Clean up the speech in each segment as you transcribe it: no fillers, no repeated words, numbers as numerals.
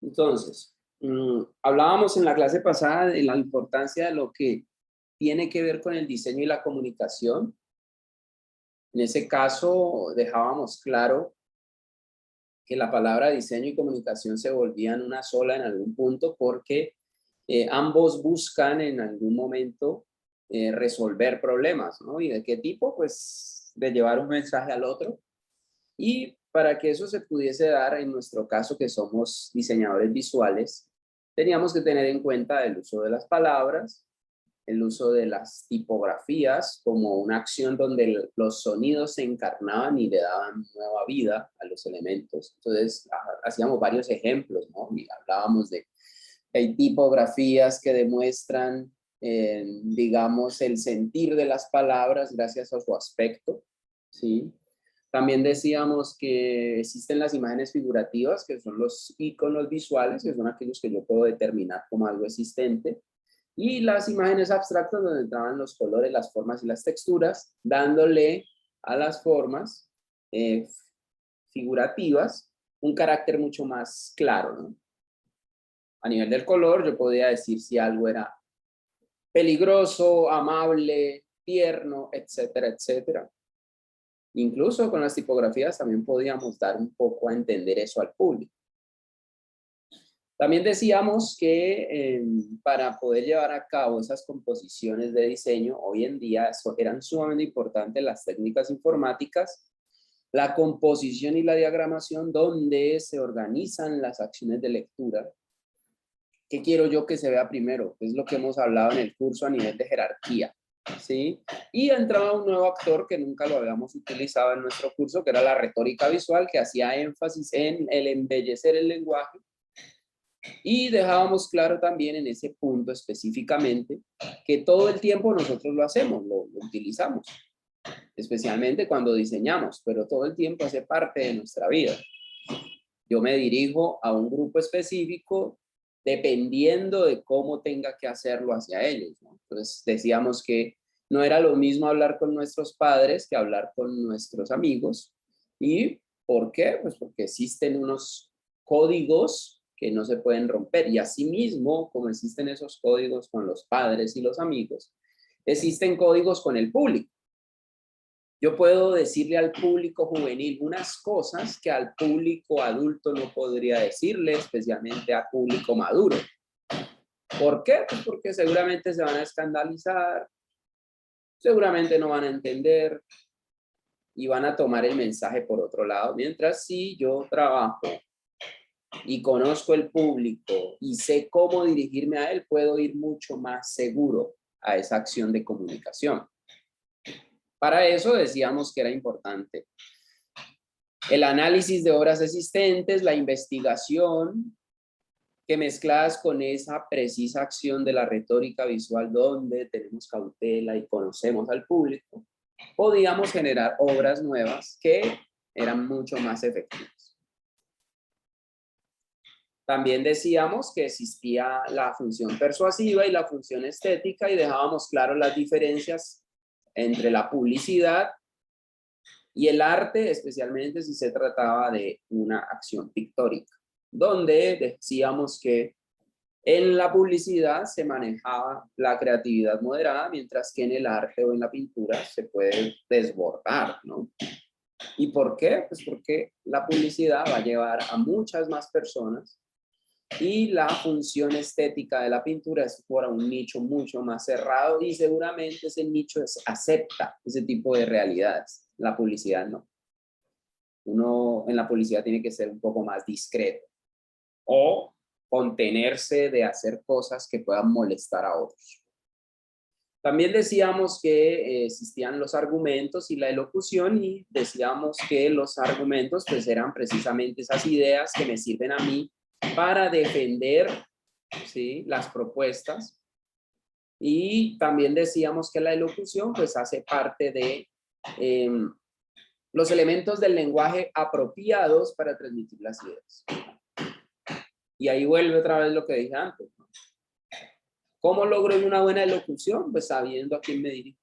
Entonces, hablábamos en la clase pasada de la importancia de lo que tiene que ver con el diseño y la comunicación. En ese caso, dejábamos claro que la palabra diseño y comunicación se volvían una sola en algún punto porque ambos buscan en algún momento resolver problemas, ¿no? ¿Y de qué tipo? Pues de llevar un mensaje al otro. Y para que eso se pudiese dar, en nuestro caso que somos diseñadores visuales, teníamos que tener en cuenta el uso de las palabras, el uso de las tipografías como una acción donde los sonidos se encarnaban y le daban nueva vida a los elementos. Entonces, hacíamos varios ejemplos, ¿no? Y hablábamos de, hay tipografías que demuestran, digamos, el sentir de las palabras gracias a su aspecto, ¿sí? También decíamos que existen las imágenes figurativas, que son los iconos visuales, que son aquellos que yo puedo determinar como algo existente. Y las imágenes abstractas, donde entraban los colores, las formas y las texturas, dándole a las formas figurativas un carácter mucho más claro, ¿no? A nivel del color, yo podía decir si algo era peligroso, amable, tierno, etcétera, etcétera. Incluso con las tipografías también podíamos dar un poco a entender eso al público. También decíamos que para poder llevar a cabo esas composiciones de diseño, hoy en día eran sumamente importantes las técnicas informáticas, la composición y la diagramación, donde se organizan las acciones de lectura. ¿Qué quiero yo que se vea primero? Es lo que hemos hablado en el curso a nivel de jerarquía, ¿sí? Y entraba un nuevo actor que nunca lo habíamos utilizado en nuestro curso, que era la retórica visual, que hacía énfasis en el embellecer el lenguaje. Y dejábamos claro también en ese punto específicamente que todo el tiempo nosotros lo hacemos, lo utilizamos, especialmente cuando diseñamos, pero todo el tiempo hace parte de nuestra vida. Yo me dirijo a un grupo específico dependiendo de cómo tenga que hacerlo hacia ellos, ¿no? Entonces decíamos que no era lo mismo hablar con nuestros padres que hablar con nuestros amigos. ¿Y por qué? Pues porque existen unos códigos que no se pueden romper, y asimismo, como existen esos códigos con los padres y los amigos, existen códigos con el público. Yo puedo decirle al público juvenil unas cosas que al público adulto no podría decirle, especialmente al público maduro. ¿Por qué? Pues porque seguramente se van a escandalizar, seguramente no van a entender y van a tomar el mensaje por otro lado. Mientras si yo trabajo y conozco el público y sé cómo dirigirme a él, puedo ir mucho más seguro a esa acción de comunicación. Para eso decíamos que era importante el análisis de obras existentes, la investigación, que mezcladas con esa precisa acción de la retórica visual donde tenemos cautela y conocemos al público, podíamos generar obras nuevas que eran mucho más efectivas. También decíamos que existía la función persuasiva y la función estética, y dejábamos claro las diferencias entre la publicidad y el arte, especialmente si se trataba de una acción pictórica, donde decíamos que en la publicidad se manejaba la creatividad moderada, mientras que en el arte o en la pintura se puede desbordar, ¿no? ¿Y por qué? Pues porque la publicidad va a llevar a muchas más personas, y la función estética de la pintura es para un nicho mucho más cerrado, y seguramente ese nicho acepta ese tipo de realidades. La publicidad no. Uno en la publicidad tiene que ser un poco más discreto o contenerse de hacer cosas que puedan molestar a otros. También decíamos que existían los argumentos y la elocución, y decíamos que los argumentos pues eran precisamente esas ideas que me sirven a mí para defender, ¿sí?, las propuestas. Y también decíamos que la elocución pues hace parte de los elementos del lenguaje apropiados para transmitir las ideas. Y ahí vuelve otra vez lo que dije antes, ¿no? ¿Cómo logro una buena elocución? Pues sabiendo a quién me dirijo.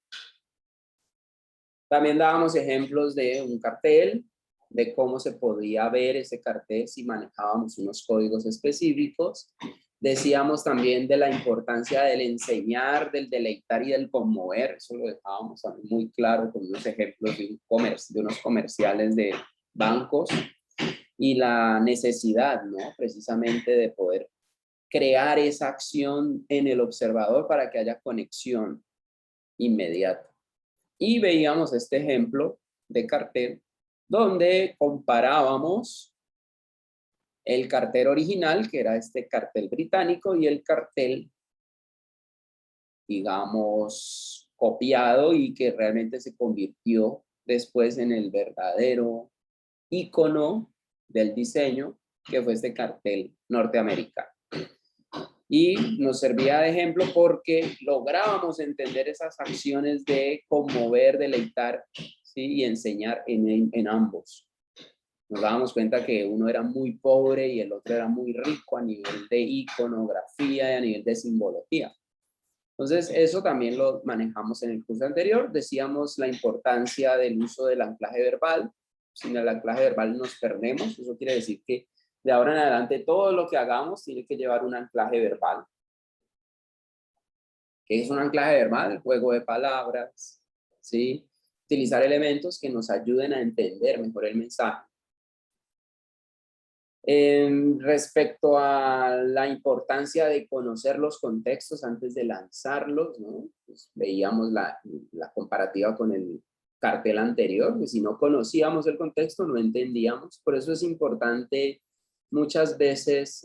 También dábamos ejemplos de un cartel, de cómo se podía ver ese cartel si manejábamos unos códigos específicos. Decíamos también de la importancia del enseñar, del deleitar y del conmover. Eso lo dejábamos también muy claro con unos ejemplos de unos comerciales de bancos. Y la necesidad, ¿no? Precisamente de poder crear esa acción en el observador para que haya conexión inmediata. Y veíamos este ejemplo de cartel donde comparábamos el cartel original, que era este cartel británico, y el cartel, digamos, copiado y que realmente se convirtió después en el verdadero ícono del diseño, que fue este cartel norteamericano. Y nos servía de ejemplo porque lográbamos entender esas acciones de conmover, deleitar, ¿sí? Y enseñar en ambos. Nos dábamos cuenta que uno era muy pobre y el otro era muy rico a nivel de iconografía y a nivel de simbología. Entonces, eso también lo manejamos en el curso anterior. Decíamos la importancia del uso del anclaje verbal. Sin el anclaje verbal nos perdemos. Eso quiere decir que de ahora en adelante todo lo que hagamos tiene que llevar un anclaje verbal. ¿Qué es un anclaje verbal? El juego de palabras, ¿sí? Utilizar elementos que nos ayuden a entender mejor el mensaje. Respecto a la importancia de conocer los contextos antes de lanzarlos, ¿no? Pues veíamos la comparativa con el cartel anterior, que si no conocíamos el contexto no entendíamos. Por eso es importante muchas veces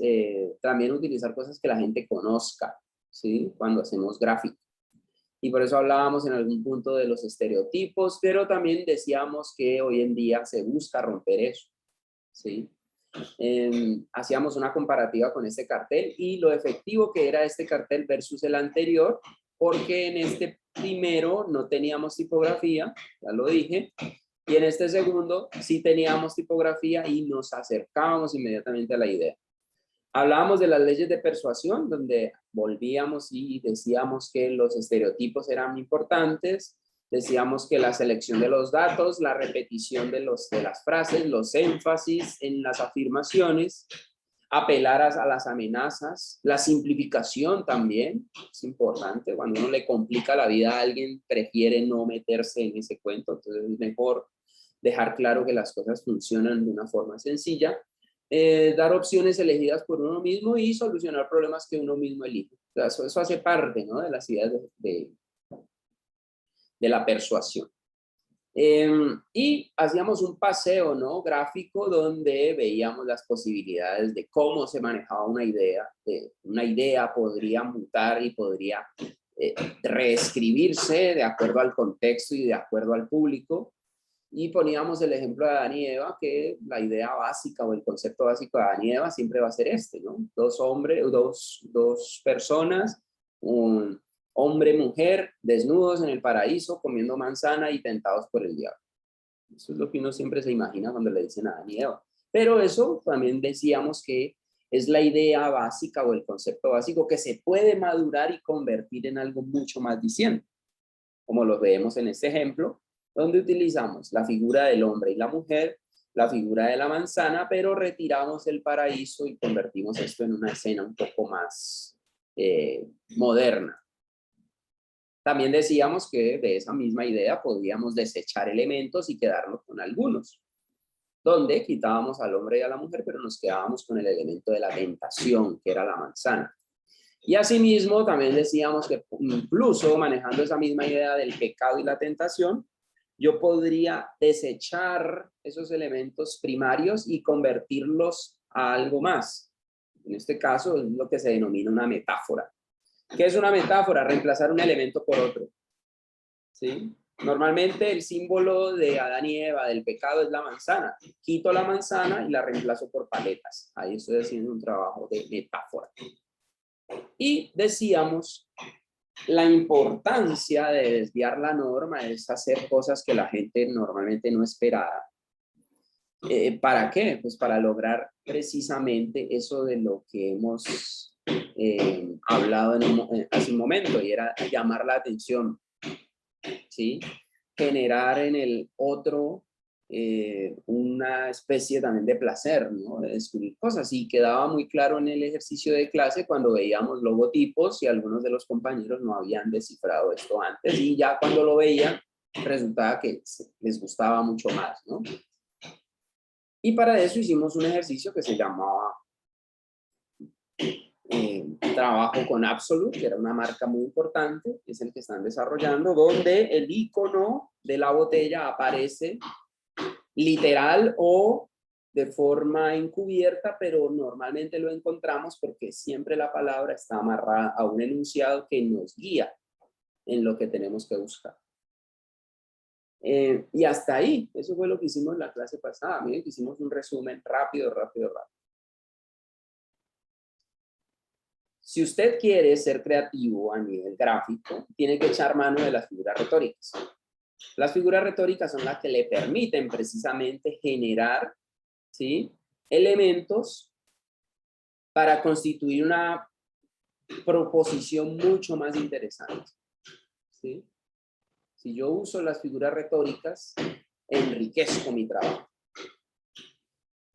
también utilizar cosas que la gente conozca, ¿sí? Cuando hacemos gráfica. Y por eso hablábamos en algún punto de los estereotipos, pero también decíamos que hoy en día se busca romper eso, ¿sí? Hacíamos una comparativa con este cartel y lo efectivo que era este cartel versus el anterior, porque en este primero no teníamos tipografía, ya lo dije, y en este segundo sí teníamos tipografía y nos acercábamos inmediatamente a la idea. Hablábamos de las leyes de persuasión, donde volvíamos y decíamos que los estereotipos eran importantes, decíamos que la selección de los datos, la repetición de las frases, los énfasis en las afirmaciones, apelar a las amenazas, la simplificación también es importante. Cuando uno le complica la vida a alguien, prefiere no meterse en ese cuento, entonces es mejor dejar claro que las cosas funcionan de una forma sencilla. Dar opciones elegidas por uno mismo y solucionar problemas que uno mismo elige. O sea, eso hace parte, ¿no? De las ideas de la persuasión. Y hacíamos un paseo, ¿no? Gráfico donde veíamos las posibilidades de cómo se manejaba una idea. Una idea podría mutar y podría reescribirse de acuerdo al contexto y de acuerdo al público. Y poníamos el ejemplo de Adán y Eva, que la idea básica o el concepto básico de Adán y Eva siempre va a ser este, ¿no? Dos personas, un hombre, mujer, desnudos en el paraíso, comiendo manzana y tentados por el diablo. Eso es lo que uno siempre se imagina cuando le dicen a Adán y Eva. Pero eso también decíamos que es la idea básica o el concepto básico que se puede madurar y convertir en algo mucho más diciente, como lo vemos en este ejemplo, donde utilizamos la figura del hombre y la mujer, la figura de la manzana, pero retiramos el paraíso y convertimos esto en una escena un poco más moderna. También decíamos que de esa misma idea podíamos desechar elementos y quedarnos con algunos, donde quitábamos al hombre y a la mujer, pero nos quedábamos con el elemento de la tentación, que era la manzana. Y asimismo también decíamos que incluso manejando esa misma idea del pecado y la tentación, yo podría desechar esos elementos primarios y convertirlos a algo más. En este caso es lo que se denomina una metáfora. ¿Qué es una metáfora? Reemplazar un elemento por otro, ¿sí? Normalmente el símbolo de Adán y Eva del pecado es la manzana. Quito la manzana y la reemplazo por paletas. Ahí estoy haciendo un trabajo de metáfora. Y decíamos, la importancia de desviar la norma es hacer cosas que la gente normalmente no esperaba. ¿Para qué? Pues para lograr precisamente eso de lo que hemos hablado hace un momento, y era llamar la atención, ¿sí? Generar en el otro una especie también de placer, ¿no? De descubrir cosas. Y quedaba muy claro en el ejercicio de clase cuando veíamos logotipos y algunos de los compañeros no habían descifrado esto antes y ya cuando lo veían resultaba que les gustaba mucho más, ¿no? Y para eso hicimos un ejercicio que se llamaba trabajo con Absolut, que era una marca muy importante, que es el que están desarrollando, donde el icono de la botella aparece literal o de forma encubierta, pero normalmente lo encontramos porque siempre la palabra está amarrada a un enunciado que nos guía en lo que tenemos que buscar. Y hasta ahí, eso fue lo que hicimos en la clase pasada. Miren que hicimos un resumen rápido. Si usted quiere ser creativo a nivel gráfico, tiene que echar mano de las figuras retóricas. Las figuras retóricas son las que le permiten precisamente generar, ¿sí?, elementos para constituir una proposición mucho más interesante, ¿sí? Si yo uso las figuras retóricas, enriquezco mi trabajo.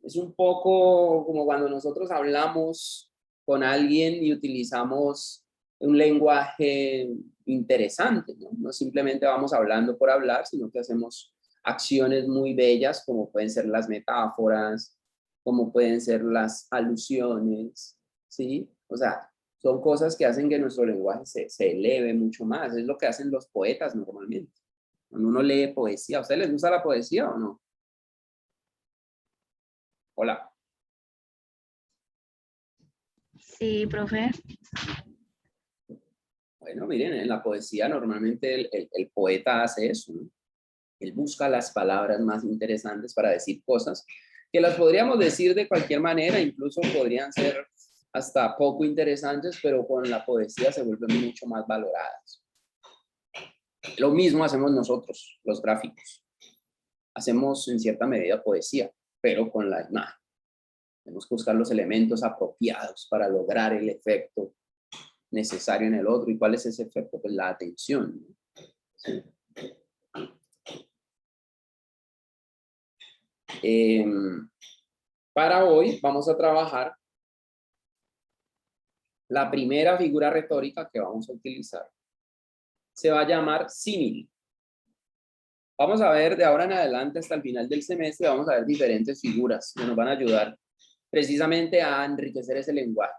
Es un poco como cuando nosotros hablamos con alguien y utilizamos un lenguaje interesante, ¿no? No simplemente vamos hablando por hablar, sino que hacemos acciones muy bellas, como pueden ser las metáforas, como pueden ser las alusiones, ¿sí? O sea, son cosas que hacen que nuestro lenguaje se eleve mucho más. Es lo que hacen los poetas normalmente. Cuando uno lee poesía, ¿a ustedes les gusta la poesía o no? Hola. Sí, profe. Bueno, miren, en la poesía normalmente el poeta hace eso, ¿no? Él busca las palabras más interesantes para decir cosas que las podríamos decir de cualquier manera, incluso podrían ser hasta poco interesantes, pero con la poesía se vuelven mucho más valoradas. Lo mismo hacemos nosotros, los gráficos. Hacemos en cierta medida poesía, pero con la imagen. Tenemos que buscar los elementos apropiados para lograr el efecto necesario en el otro. ¿Y cuál es ese efecto? Pues la atención, ¿no? Sí. Para hoy vamos a trabajar la primera figura retórica que vamos a utilizar. Se va a llamar símil. Vamos a ver de ahora en adelante hasta el final del semestre, vamos a ver diferentes figuras que nos van a ayudar precisamente a enriquecer ese lenguaje.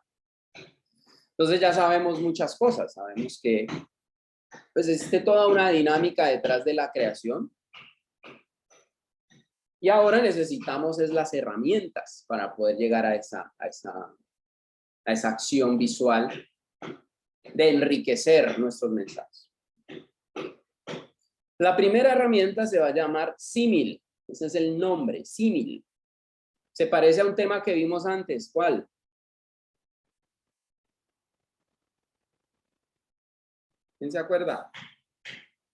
Entonces ya sabemos muchas cosas. Sabemos que pues existe toda una dinámica detrás de la creación. Y ahora necesitamos es las herramientas para poder llegar a esa acción visual de enriquecer nuestros mensajes. La primera herramienta se va a llamar símil. Ese es el nombre, símil. Se parece a un tema que vimos antes. ¿Cuál? ¿Quién se acuerda?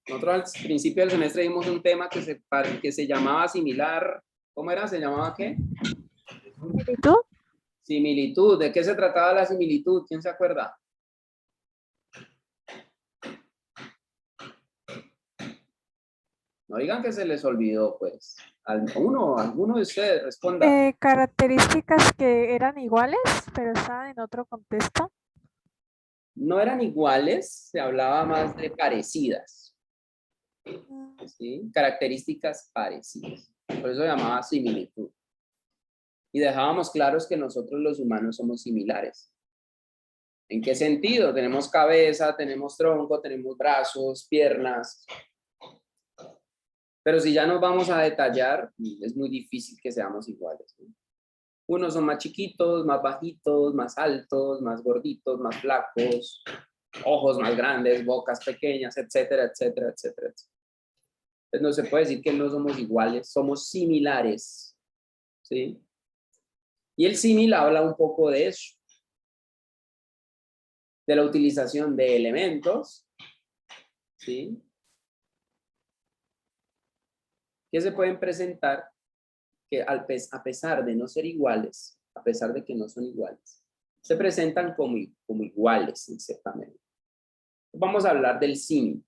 Nosotros al principio del semestre vimos un tema que se llamaba similar. ¿Cómo era? ¿Se llamaba qué? ¿Similitud? Similitud. ¿De qué se trataba la similitud? ¿Quién se acuerda? No digan que se les olvidó, pues. Alguno de ustedes responda. Características que eran iguales, pero estaban en otro contexto. No eran iguales, se hablaba más de parecidas. ¿Sí? Características parecidas. Por eso se llamaba similitud. Y dejábamos claros que nosotros los humanos somos similares. ¿En qué sentido? Tenemos cabeza, tenemos tronco, tenemos brazos, piernas. Pero si ya nos vamos a detallar, es muy difícil que seamos iguales, ¿no? Unos son más chiquitos, más bajitos, más altos, más gorditos, más flacos, ojos más grandes, bocas pequeñas, etcétera, etcétera, etcétera, etcétera. Entonces no se puede decir que no somos iguales, somos similares, ¿sí? Y el símil habla un poco de eso, de la utilización de elementos, ¿sí?, que se pueden presentar que a pesar de no ser iguales, a pesar de que no son iguales, se presentan como iguales en cierta medida. Vamos a hablar del símil.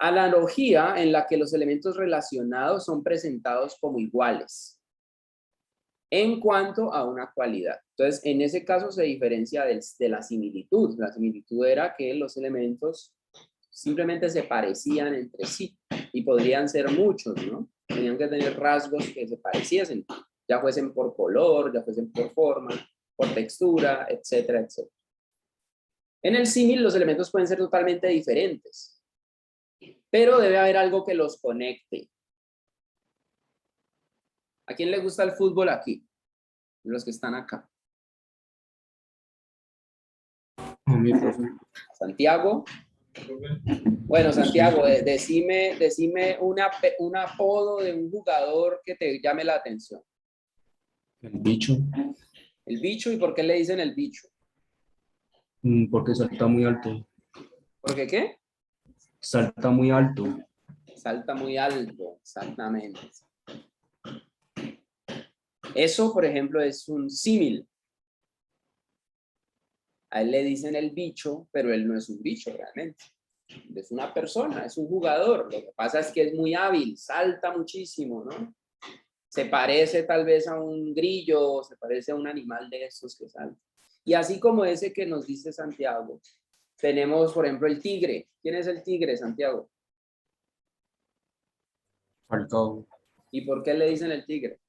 Analogía en la que los elementos relacionados son presentados como iguales en cuanto a una cualidad. Entonces, en ese caso se diferencia de la similitud. La similitud era que los elementos simplemente se parecían entre sí y podrían ser muchos, ¿no? Tenían que tener rasgos que se pareciesen, ya fuesen por color, ya fuesen por forma, por textura, etcétera, etcétera. En el símil los elementos pueden ser totalmente diferentes, pero debe haber algo que los conecte. ¿A quién le gusta el fútbol aquí? Los que están acá. A mí, profe. Santiago. Bueno, Santiago, decime un apodo de un jugador que te llame la atención. El bicho, El bicho, ¿y por qué le dicen el bicho? porque salta muy alto. ¿Por qué qué? Salta muy alto. Salta muy alto, exactamente. Eso, por ejemplo, es un símil. A él le dicen el bicho, pero él no es un bicho realmente. Es una persona, es un jugador. Lo que pasa es que es muy hábil, salta muchísimo, ¿no? Se parece tal vez a un grillo, se parece a un animal de estos que salta. Y así como ese que nos dice Santiago, tenemos, por ejemplo, el tigre. ¿Quién es el tigre, Santiago? Falcao, ¿Y por qué le dicen el tigre?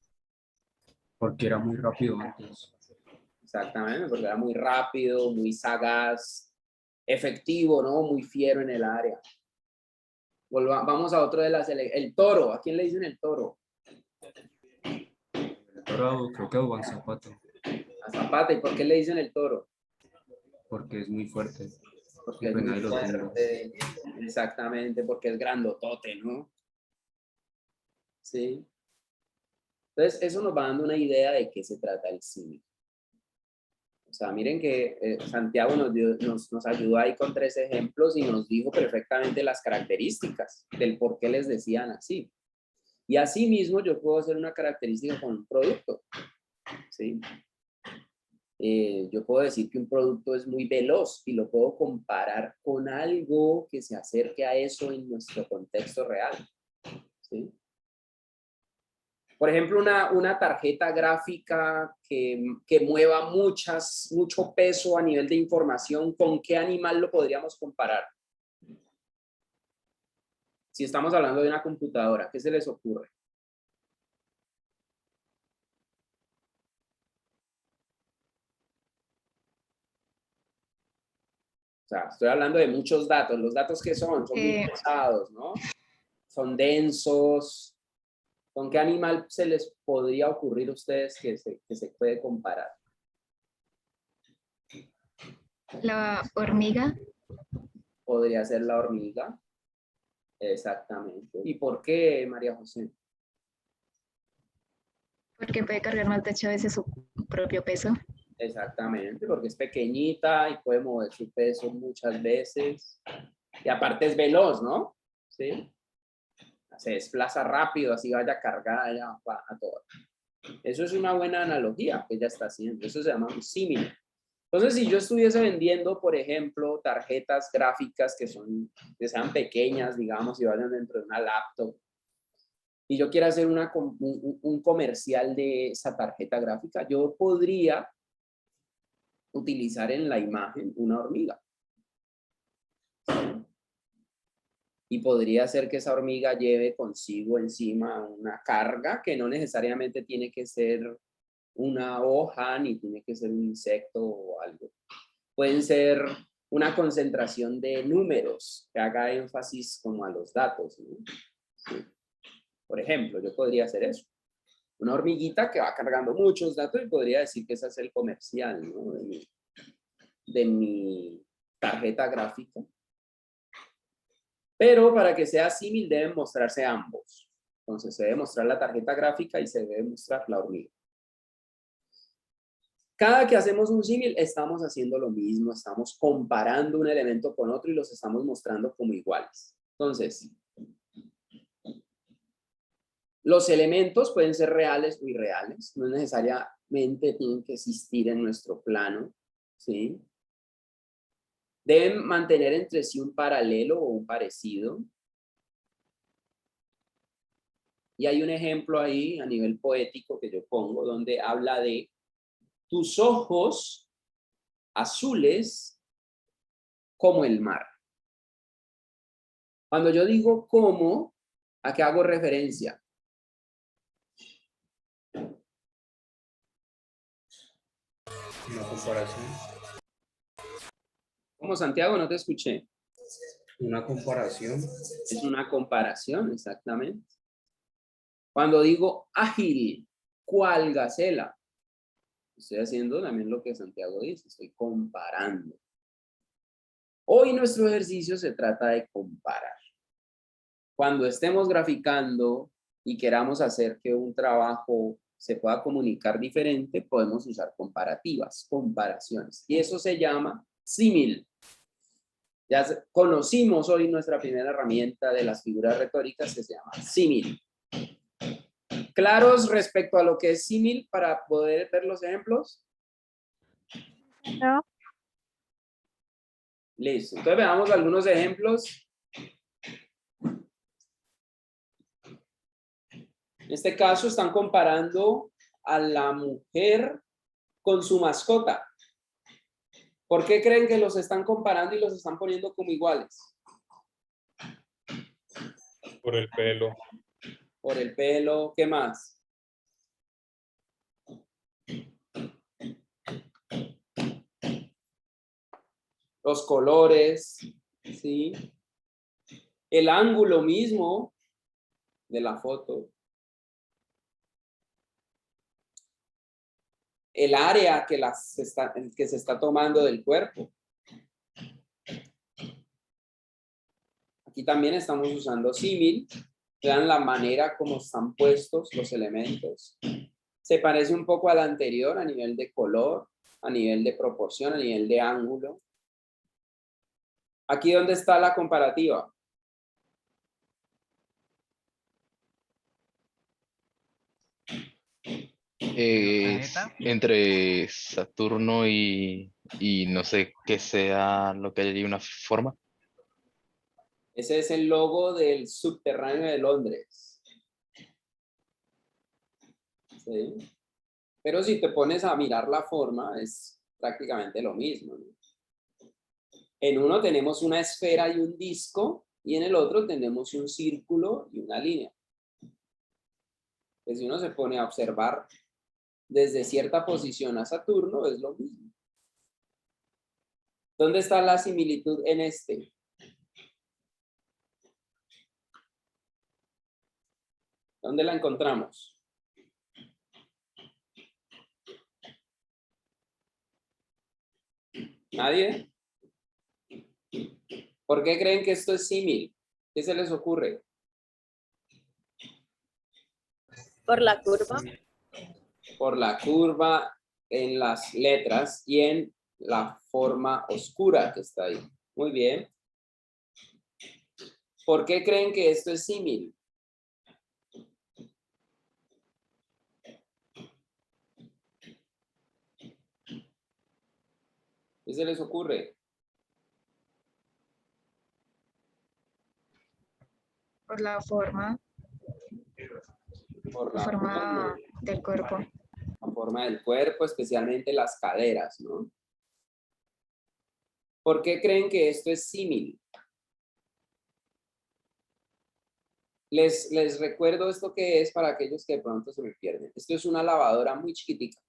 porque era muy rápido antes. Exactamente, porque era muy rápido, muy sagaz, efectivo, ¿no? Muy fiero en el área. Vamos a otro de las... El toro. ¿A quién le dicen el toro? Dorado, creo que a Juan Zapata, A Zapata. ¿Y por qué le dicen el toro? porque es muy fuerte. Porque Y es pues muy nadie lo tumba. fuerte. Exactamente, porque es grandotote, ¿no? Sí. Entonces, eso nos va dando una idea de qué se trata el símil. O sea, miren que Santiago nos ayudó ahí con 3 ejemplos y nos dijo perfectamente las características del por qué les decían así. Y así mismo yo puedo hacer una característica con un producto, ¿sí? Yo puedo decir que un producto es muy veloz y lo puedo comparar con algo que se acerque a eso en nuestro contexto real, ¿sí? Por ejemplo, una tarjeta gráfica que mueva mucho peso a nivel de información, ¿con qué animal lo podríamos comparar? Si estamos hablando de una computadora, ¿qué se les ocurre? O sea, estoy hablando de muchos datos. ¿Los datos qué son? Son muy pesados, ¿no? Son densos. ¿Con qué animal se les podría ocurrir a ustedes que se puede comparar? La hormiga, Podría ser la hormiga. Exactamente. ¿Y por qué, María José? porque puede cargar más de 8 veces su propio peso. Exactamente, porque es pequeñita y puede mover su peso muchas veces. Y aparte es veloz, ¿no? ¿Sí? Se desplaza rápido, así vaya cargada, ya va a todo. Eso es una buena analogía que ella está haciendo. Eso se llama un símil. Entonces, si yo estuviese vendiendo, por ejemplo, tarjetas gráficas que sean pequeñas, digamos, y vayan dentro de una laptop, y yo quiero hacer un comercial de esa tarjeta gráfica, yo podría utilizar en la imagen una hormiga. Y podría ser que esa hormiga lleve consigo encima una carga que no necesariamente tiene que ser una hoja ni tiene que ser un insecto o algo. Pueden ser una concentración de números que haga énfasis como a los datos, ¿no? Sí. Por ejemplo, yo podría hacer eso. Una hormiguita que va cargando muchos datos y podría decir que ese es el comercial, ¿no? de mi tarjeta gráfica. Pero para que sea símil deben mostrarse ambos. Entonces se debe mostrar la tarjeta gráfica y se debe mostrar la hormiga. Cada que hacemos un símil estamos haciendo lo mismo, estamos comparando un elemento con otro y los estamos mostrando como iguales. Entonces, los elementos pueden ser reales o irreales, no necesariamente tienen que existir en nuestro plano, ¿sí? Deben mantener entre sí un paralelo o un parecido. Y hay un ejemplo ahí a nivel poético que yo pongo donde habla de tus ojos azules como el mar. Cuando yo digo como, ¿a qué hago referencia? Una comparación. Como Santiago, no te escuché. Una comparación. Es una comparación, exactamente. Cuando digo ágil, cual gacela, estoy haciendo también lo que Santiago dice, estoy comparando. Hoy nuestro ejercicio se trata de comparar. Cuando estemos graficando y queramos hacer que un trabajo se pueda comunicar diferente, podemos usar comparativas, comparaciones. Y eso se llama símil. Ya conocimos hoy nuestra primera herramienta de las figuras retóricas que se llama símil. ¿Claros respecto a lo que es símil para poder ver los ejemplos? No, Listo. Entonces veamos algunos ejemplos. En este caso están comparando a la mujer con su mascota. ¿Por qué creen que los están comparando y los están poniendo como iguales? Por el pelo. Por el pelo, ¿qué más? Los colores, ¿sí? El ángulo mismo de la foto. El área que se está tomando del cuerpo. Aquí también estamos usando símil. Vean la manera como están puestos los elementos. Se parece un poco al anterior a nivel de color, a nivel de proporción, a nivel de ángulo. Aquí, ¿dónde está la comparativa? Entre Saturno y no sé qué sea lo que hay allí, una forma. Ese es el logo del subterráneo de Londres. ¿Sí? Pero si te pones a mirar la forma, es prácticamente lo mismo, ¿no? En uno tenemos una esfera y un disco, y en el otro tenemos un círculo y una línea. Pues si uno se pone a observar desde cierta posición a Saturno, es lo mismo. ¿Dónde está la similitud en este? ¿Dónde la encontramos? ¿Nadie? ¿Por qué creen que esto es símil? ¿Qué se les ocurre? Por la curva. Por la curva en las letras y en la forma oscura que está ahí. Muy bien. ¿Por qué creen que esto es símil? ¿Qué se les ocurre? Por la forma, Por la la forma del cuerpo. forma del cuerpo, especialmente las caderas, ¿no? ¿Por qué creen que esto es símil? Les recuerdo esto que es para aquellos que de pronto se me pierden. Esto es una lavadora muy chiquitica.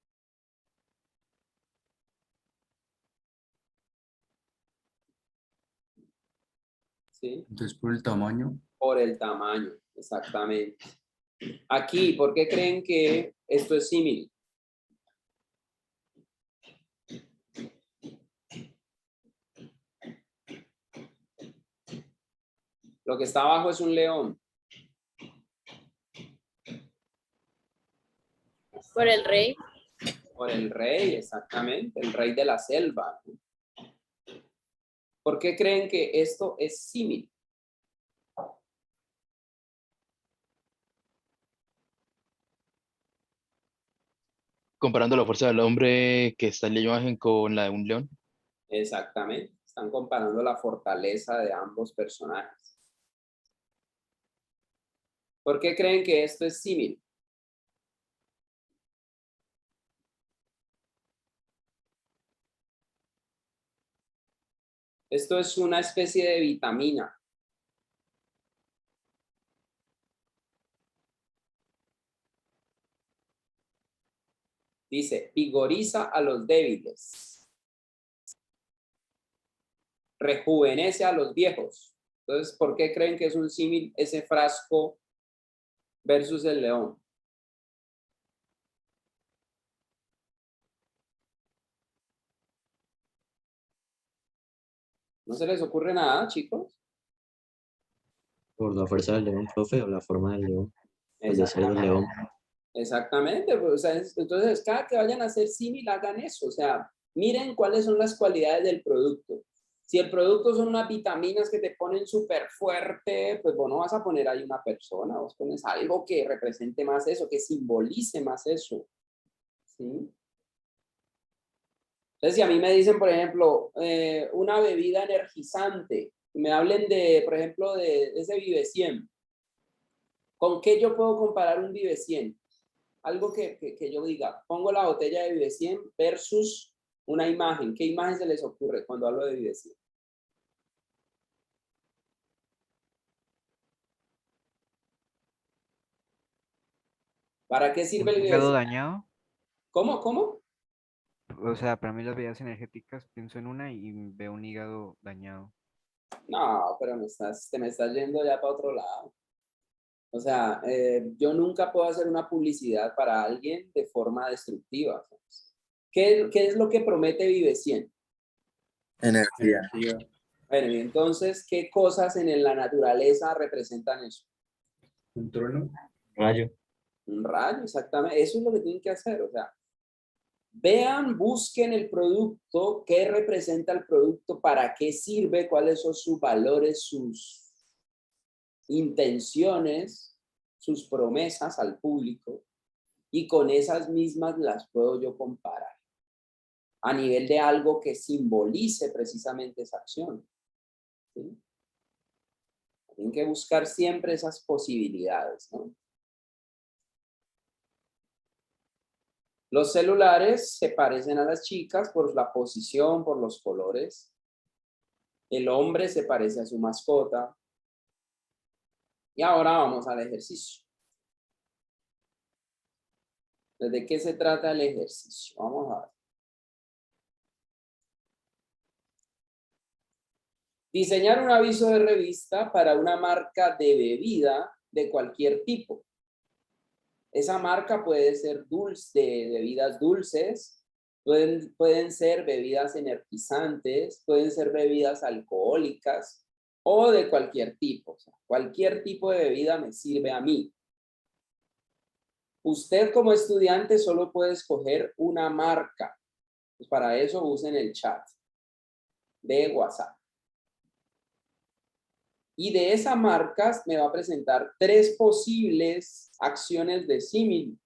¿Sí? Entonces, por el tamaño, Por el tamaño, exactamente. Aquí, ¿por qué creen que esto es símil? Lo que está abajo es un león. Por el rey. Por el rey, exactamente, el rey de la selva. ¿Por qué creen que esto es símil? Comparando la fuerza del hombre que está en la imagen con la de un león. Exactamente. Están comparando la fortaleza de ambos personajes. ¿Por qué creen que esto es símil? Esto es una especie de vitamina. Dice, vigoriza a los débiles. Rejuvenece a los viejos. Entonces, ¿por qué creen que es un símil ese frasco versus el león? ¿No se les ocurre nada, chicos? Por la fuerza del león, profe, o la forma del león, el deseo del león. Exactamente, pues, o sea, entonces cada que vayan a hacer símil hagan eso, o sea, miren cuáles son las cualidades del producto. Si el producto son unas vitaminas que te ponen súper fuerte, pues vos no vas a poner ahí una persona, vos pones algo que represente más eso, que simbolice más eso, ¿sí? Entonces, si a mí me dicen, por ejemplo, una bebida energizante, me hablen de, por ejemplo, de ese Vive 100, ¿con qué yo puedo comparar un Vive 100? Algo que yo diga, pongo la botella de Vive 100 versus una imagen. ¿Qué imagen se les ocurre cuando hablo de Vive 100? ¿Para qué sirve el ¿Un Vive hígado 100? dañado? ¿Cómo? ¿Cómo? O sea, para mí las bebidas energéticas, pienso en una y veo un hígado dañado. No, pero te me estás yendo ya para otro lado. O sea, yo nunca puedo hacer una publicidad para alguien de forma destructiva. ¿Qué es lo que promete Vive 100? Energía. Bueno, y entonces, ¿qué cosas en la naturaleza representan eso? Un trueno. Rayo. Un rayo, exactamente. Eso es lo que tienen que hacer. O sea, vean, busquen el producto, qué representa el producto, para qué sirve, cuáles son sus valores, sus intenciones, sus promesas al público, y con esas mismas las puedo yo comparar a nivel de algo que simbolice precisamente esa acción, ¿sí? Tienen que buscar siempre esas posibilidades, ¿no? Los celulares se parecen a las chicas por la posición, por los colores. El hombre se parece a su mascota. Y ahora vamos al ejercicio. ¿De qué se trata el ejercicio? Vamos a ver. Diseñar un aviso de revista para una marca de bebida de cualquier tipo. Esa marca puede ser dulce, de bebidas dulces, pueden ser bebidas energizantes, pueden ser bebidas alcohólicas o de cualquier tipo. O sea, cualquier tipo de bebida me sirve a mí. Usted como estudiante solo puede escoger una marca. Pues para eso usen el chat de WhatsApp. Y de esa marca me va a presentar 3 posibles acciones de símil.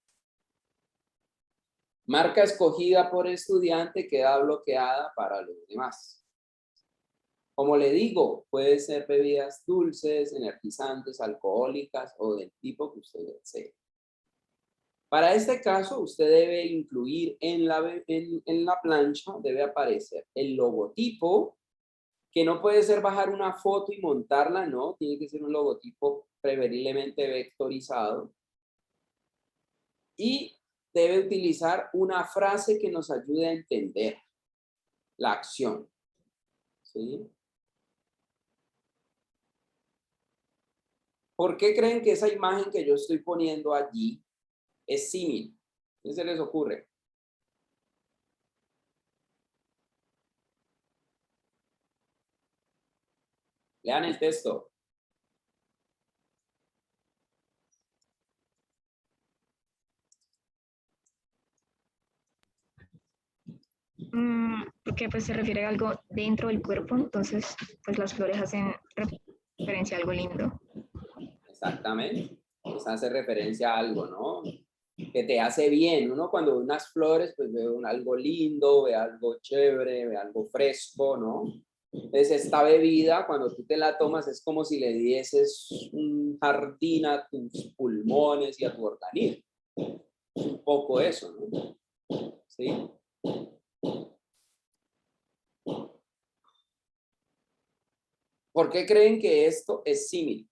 Marca escogida por estudiante queda bloqueada para los demás. Como le digo, puede ser bebidas dulces, energizantes, alcohólicas o del tipo que usted desee. Para este caso, usted debe incluir en la plancha, debe aparecer el logotipo, que no puede ser bajar una foto y montarla, no, tiene que ser un logotipo preferiblemente vectorizado. Y debe utilizar una frase que nos ayude a entender la acción, ¿sí? ¿Por qué creen que esa imagen que yo estoy poniendo allí es símil? ¿Qué se les ocurre? Lean el texto. Porque pues se refiere a algo dentro del cuerpo, entonces pues las flores hacen referencia a algo lindo. Exactamente. Pues hace referencia a algo, ¿no? Que te hace bien. Uno cuando ve unas flores, pues ve algo lindo, ve algo chévere, ve algo fresco, ¿no? Entonces, esta bebida, cuando tú te la tomas, es como si le dieses un jardín a tus pulmones y a tu organismo. Es un poco eso, ¿no? ¿Sí? ¿Por qué creen que esto es símil?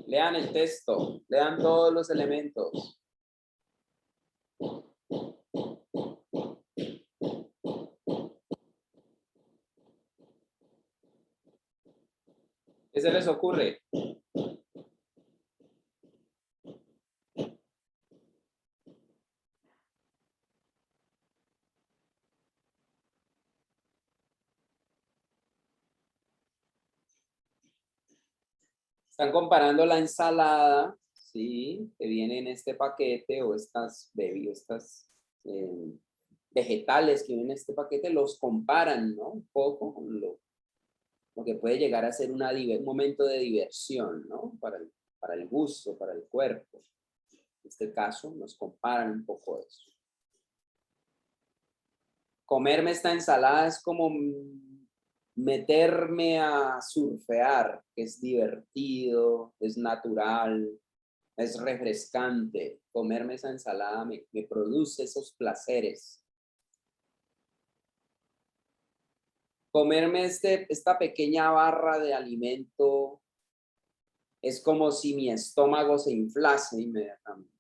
Lean el texto, lean todos los elementos. ¿Qué se les ocurre? Están comparando la ensalada, ¿sí? Que viene en este paquete, o estas bebidas, vegetales que vienen en este paquete, los comparan, ¿no? Un poco con lo que puede llegar a ser un momento de diversión, ¿no? Para el gusto, para el cuerpo. En este caso, nos comparan un poco eso. Comerme esta ensalada es como meterme a surfear, que es divertido, es natural, es refrescante. Comerme esa ensalada me produce esos placeres. Comerme esta pequeña barra de alimento es como si mi estómago se inflase inmediatamente.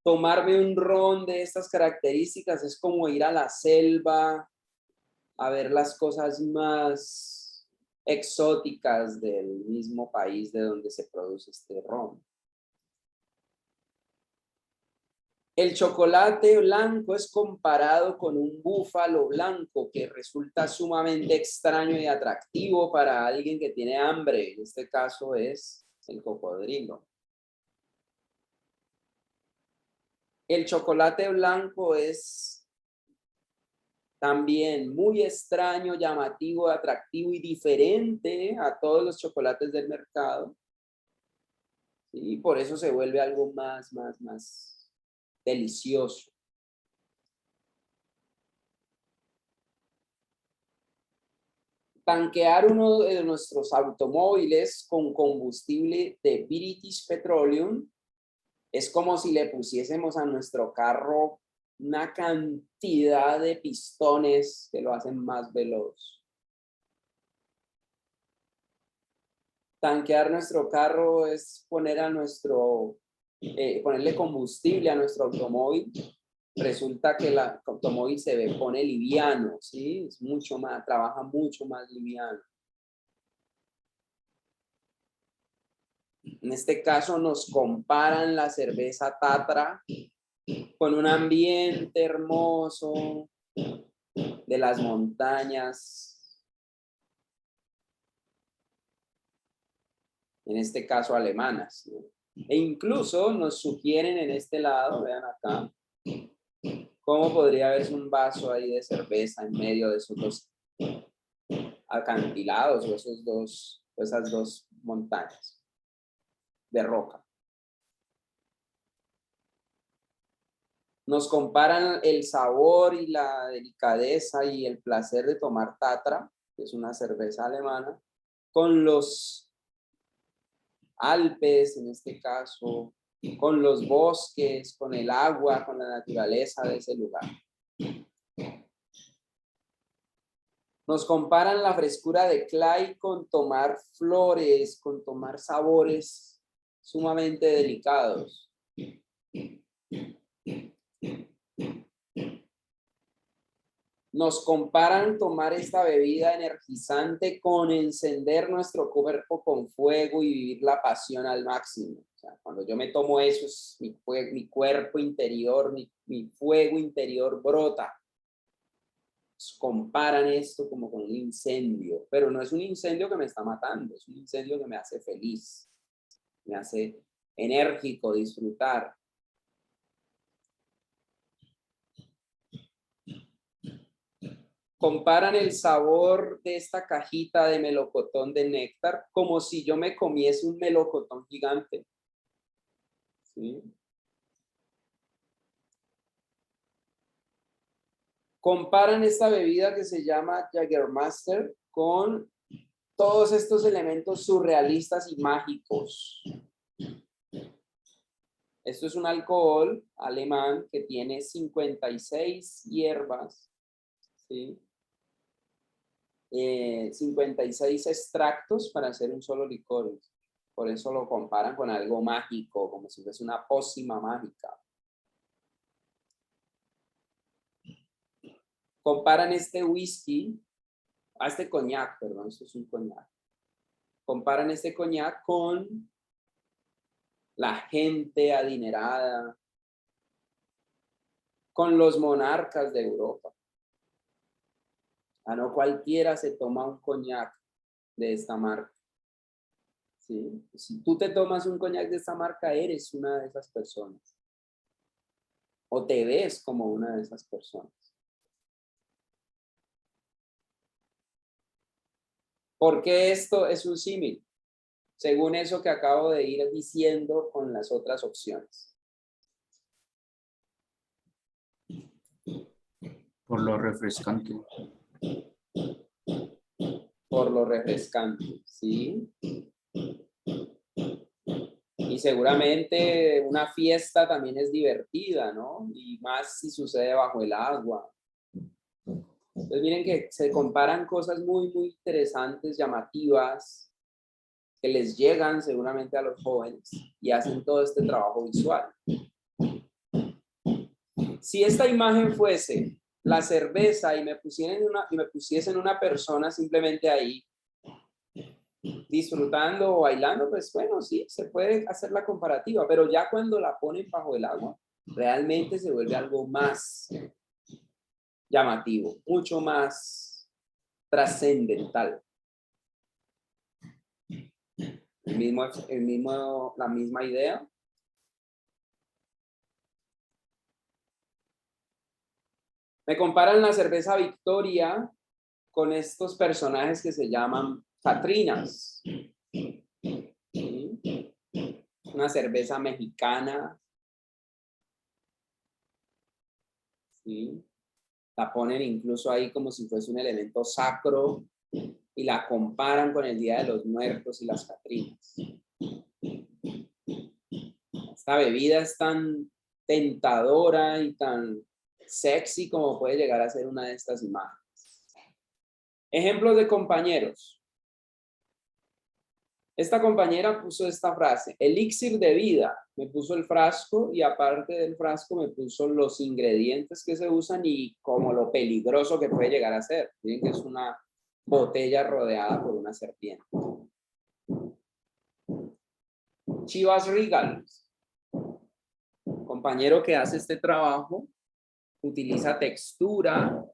Tomarme un ron de estas características es como ir a la selva a ver las cosas más exóticas del mismo país de donde se produce este ron. El chocolate blanco es comparado con un búfalo blanco que resulta sumamente extraño y atractivo para alguien que tiene hambre. En este caso es el cocodrilo. El chocolate blanco es también muy extraño, llamativo, atractivo y diferente a todos los chocolates del mercado. Y por eso se vuelve algo más delicioso. Tanquear uno de nuestros automóviles con combustible de British Petroleum es como si le pusiésemos a nuestro carro una cantidad de pistones que lo hacen más veloz. Tanquear nuestro carro es ponerle combustible a nuestro automóvil. Resulta que el automóvil pone liviano, ¿sí? Trabaja mucho más liviano. En este caso nos comparan la cerveza Tatra con un ambiente hermoso de las montañas, en este caso alemanas, ¿no? E incluso nos sugieren en este lado, vean acá, cómo podría verse un vaso ahí de cerveza en medio de esos dos acantilados o esas dos montañas de roca. Nos comparan el sabor y la delicadeza y el placer de tomar Tatra, que es una cerveza alemana, con los Alpes, en este caso, con los bosques, con el agua, con la naturaleza de ese lugar. Nos comparan la frescura de Clay con tomar flores, con tomar sabores sumamente delicados. Nos comparan tomar esta bebida energizante con encender nuestro cuerpo con fuego y vivir la pasión al máximo. O sea, cuando yo me tomo eso, es mi cuerpo interior, mi fuego interior brota. Nos comparan esto como con un incendio, pero no es un incendio que me está matando, es un incendio que me hace feliz, me hace enérgico, disfrutar. Comparan el sabor de esta cajita de melocotón de néctar como si yo me comiese un melocotón gigante. ¿Sí? Comparan esta bebida que se llama Jägermeister con todos estos elementos surrealistas y mágicos. Esto es un alcohol alemán que tiene 56 hierbas, ¿sí? 56 extractos para hacer un solo licor. Por eso lo comparan con algo mágico, como si fuese una pócima mágica. Comparan este whisky, este coñac, perdón, esto es un coñac. Comparan este coñac con la gente adinerada, con los monarcas de Europa. No cualquiera se toma un coñac de esta marca. ¿Sí? Si tú te tomas un coñac de esta marca, eres una de esas personas. O te ves como una de esas personas. ¿Por qué esto es un símil? Según eso que acabo de ir diciendo con las otras opciones. Por lo refrescante. Por lo refrescante, ¿sí? Y seguramente una fiesta también es divertida, ¿no? Y más si sucede bajo el agua. Entonces miren que se comparan cosas muy, muy interesantes, llamativas, que les llegan seguramente a los jóvenes y hacen todo este trabajo visual. Si esta imagen fuese la cerveza y me pusiesen una persona simplemente ahí disfrutando o bailando, pues bueno, sí, se puede hacer la comparativa, pero ya cuando la ponen bajo el agua, realmente se vuelve algo más llamativo, mucho más trascendental. La misma idea. Me comparan la cerveza Victoria con estos personajes que se llaman Catrinas. ¿Sí? Una cerveza mexicana. ¿Sí? La ponen incluso ahí como si fuese un elemento sacro y la comparan con el Día de los Muertos y las Catrinas. Esta bebida es tan tentadora y tan sexy como puede llegar a ser una de estas imágenes. Ejemplos de compañeros. Esta compañera puso esta frase: elixir de vida. Me puso el frasco y aparte del frasco me puso los ingredientes que se usan y como lo peligroso que puede llegar a ser. Miren que es una botella rodeada por una serpiente. Chivas Regal. Compañero que hace este trabajo utiliza textura.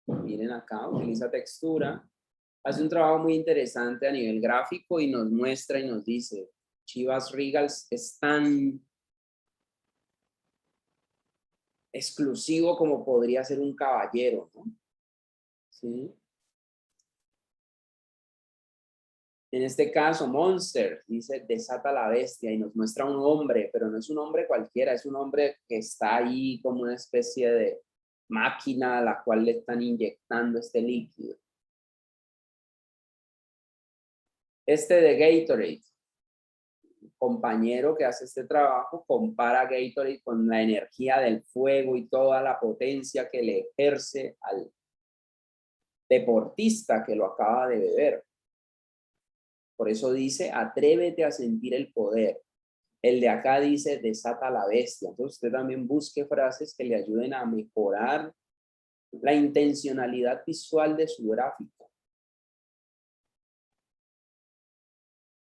Miren acá, utiliza textura. Hace un trabajo muy interesante a nivel gráfico y nos muestra y nos dice, Chivas Regal es tan exclusivo como podría ser un caballero, ¿no? ¿Sí? En este caso, Monster dice, desata la bestia y nos muestra un hombre, pero no es un hombre cualquiera, es un hombre que está ahí como una especie de máquina a la cual le están inyectando este líquido. Este de Gatorade, compañero que hace este trabajo, compara Gatorade con la energía del fuego y toda la potencia que le ejerce al deportista que lo acaba de beber. Por eso dice, atrévete a sentir el poder. El de acá dice, desata la bestia. Entonces usted también busque frases que le ayuden a mejorar la intencionalidad visual de su gráfico.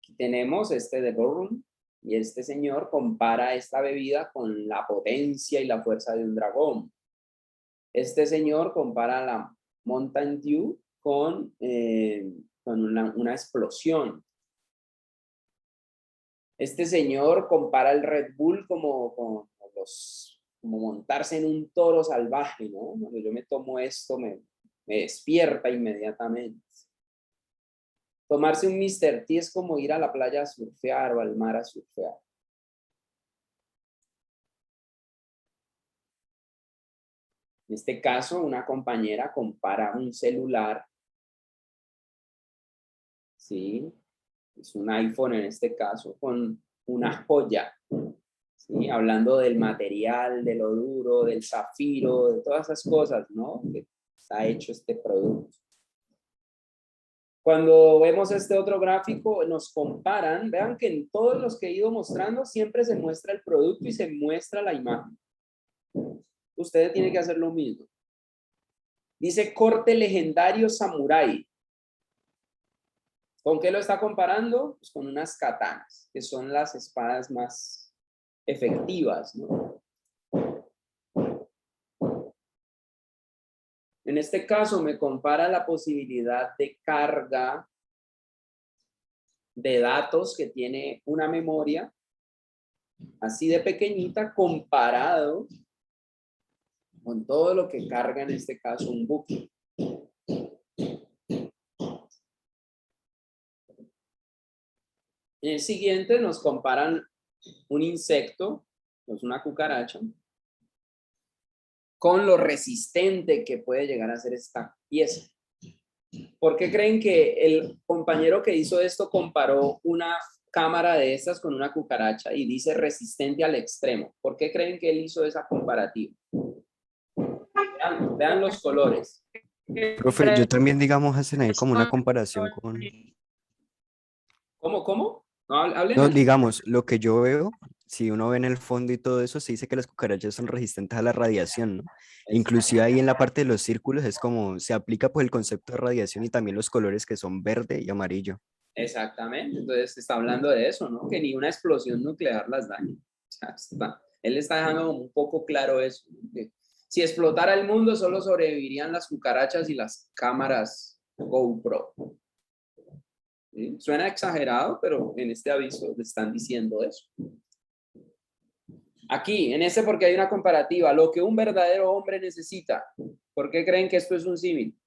Aquí tenemos este de Borum y este señor compara esta bebida con la potencia y la fuerza de un dragón. Este señor compara la Mountain Dew con una explosión. Este señor compara el Red Bull como montarse en un toro salvaje, ¿no? Cuando yo me tomo esto me despierta inmediatamente. Tomarse un Mr. T es como ir a la playa a surfear o al mar a surfear. En este caso, una compañera compara un celular, ¿sí? Es un iPhone en este caso, con una joya, ¿sí? Hablando del material, de lo duro, del zafiro, de todas esas cosas, ¿no? Que ha hecho este producto. Cuando vemos este otro gráfico, nos comparan, vean que en todos los que he ido mostrando siempre se muestra el producto y se muestra la imagen. Ustedes tienen que hacer lo mismo. Dice corte legendario samurái. ¿Con qué lo está comparando? Pues con unas katanas, que son las espadas más efectivas, ¿no? En este caso me compara la posibilidad de carga de datos que tiene una memoria así de pequeñita comparado con todo lo que carga en este caso un buque. En el siguiente nos comparan un insecto, pues una cucaracha, con lo resistente que puede llegar a ser esta pieza. ¿Por qué creen que el compañero que hizo esto comparó una cámara de estas con una cucaracha y dice resistente al extremo? ¿Por qué creen que él hizo esa comparativa? Vean los colores. Profe, yo también, digamos, hacen ahí como una comparación con... ¿Cómo? No, hablen No, aquí. digamos, lo que yo veo, si uno ve en el fondo y todo eso, se dice que las cucarachas son resistentes a la radiación, ¿no? Inclusive ahí en la parte de los círculos es como, se aplica pues el concepto de radiación y también los colores que son verde y amarillo. Exactamente, entonces está hablando de eso, ¿no? Que ni una explosión nuclear las daña. O sea, él está dejando un poco claro eso, ¿no? Que si explotara el mundo solo sobrevivirían las cucarachas y las cámaras GoPro. ¿Sí? Suena exagerado, pero en este aviso le están diciendo eso. Aquí, en este porque hay una comparativa, lo que un verdadero hombre necesita. ¿Por qué creen que esto es un símil?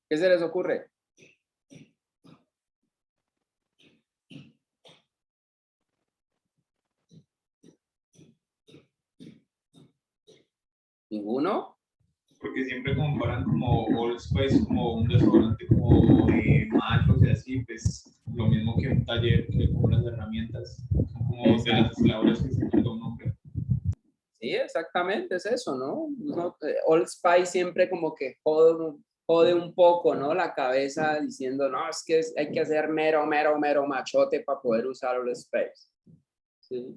¿Qué se les ocurre? ¿Ninguno? Porque siempre comparan como Old Spice como un desodorante como de machos y así, pues lo mismo que un taller que le cobran las herramientas, son como de las labores que se quita un hombre. Sí, exactamente, es eso, ¿no? Old Spice siempre como que jode un poco, ¿no? La cabeza diciendo, no, es que hay que hacer mero machote para poder usar Old Spice. ¿Sí?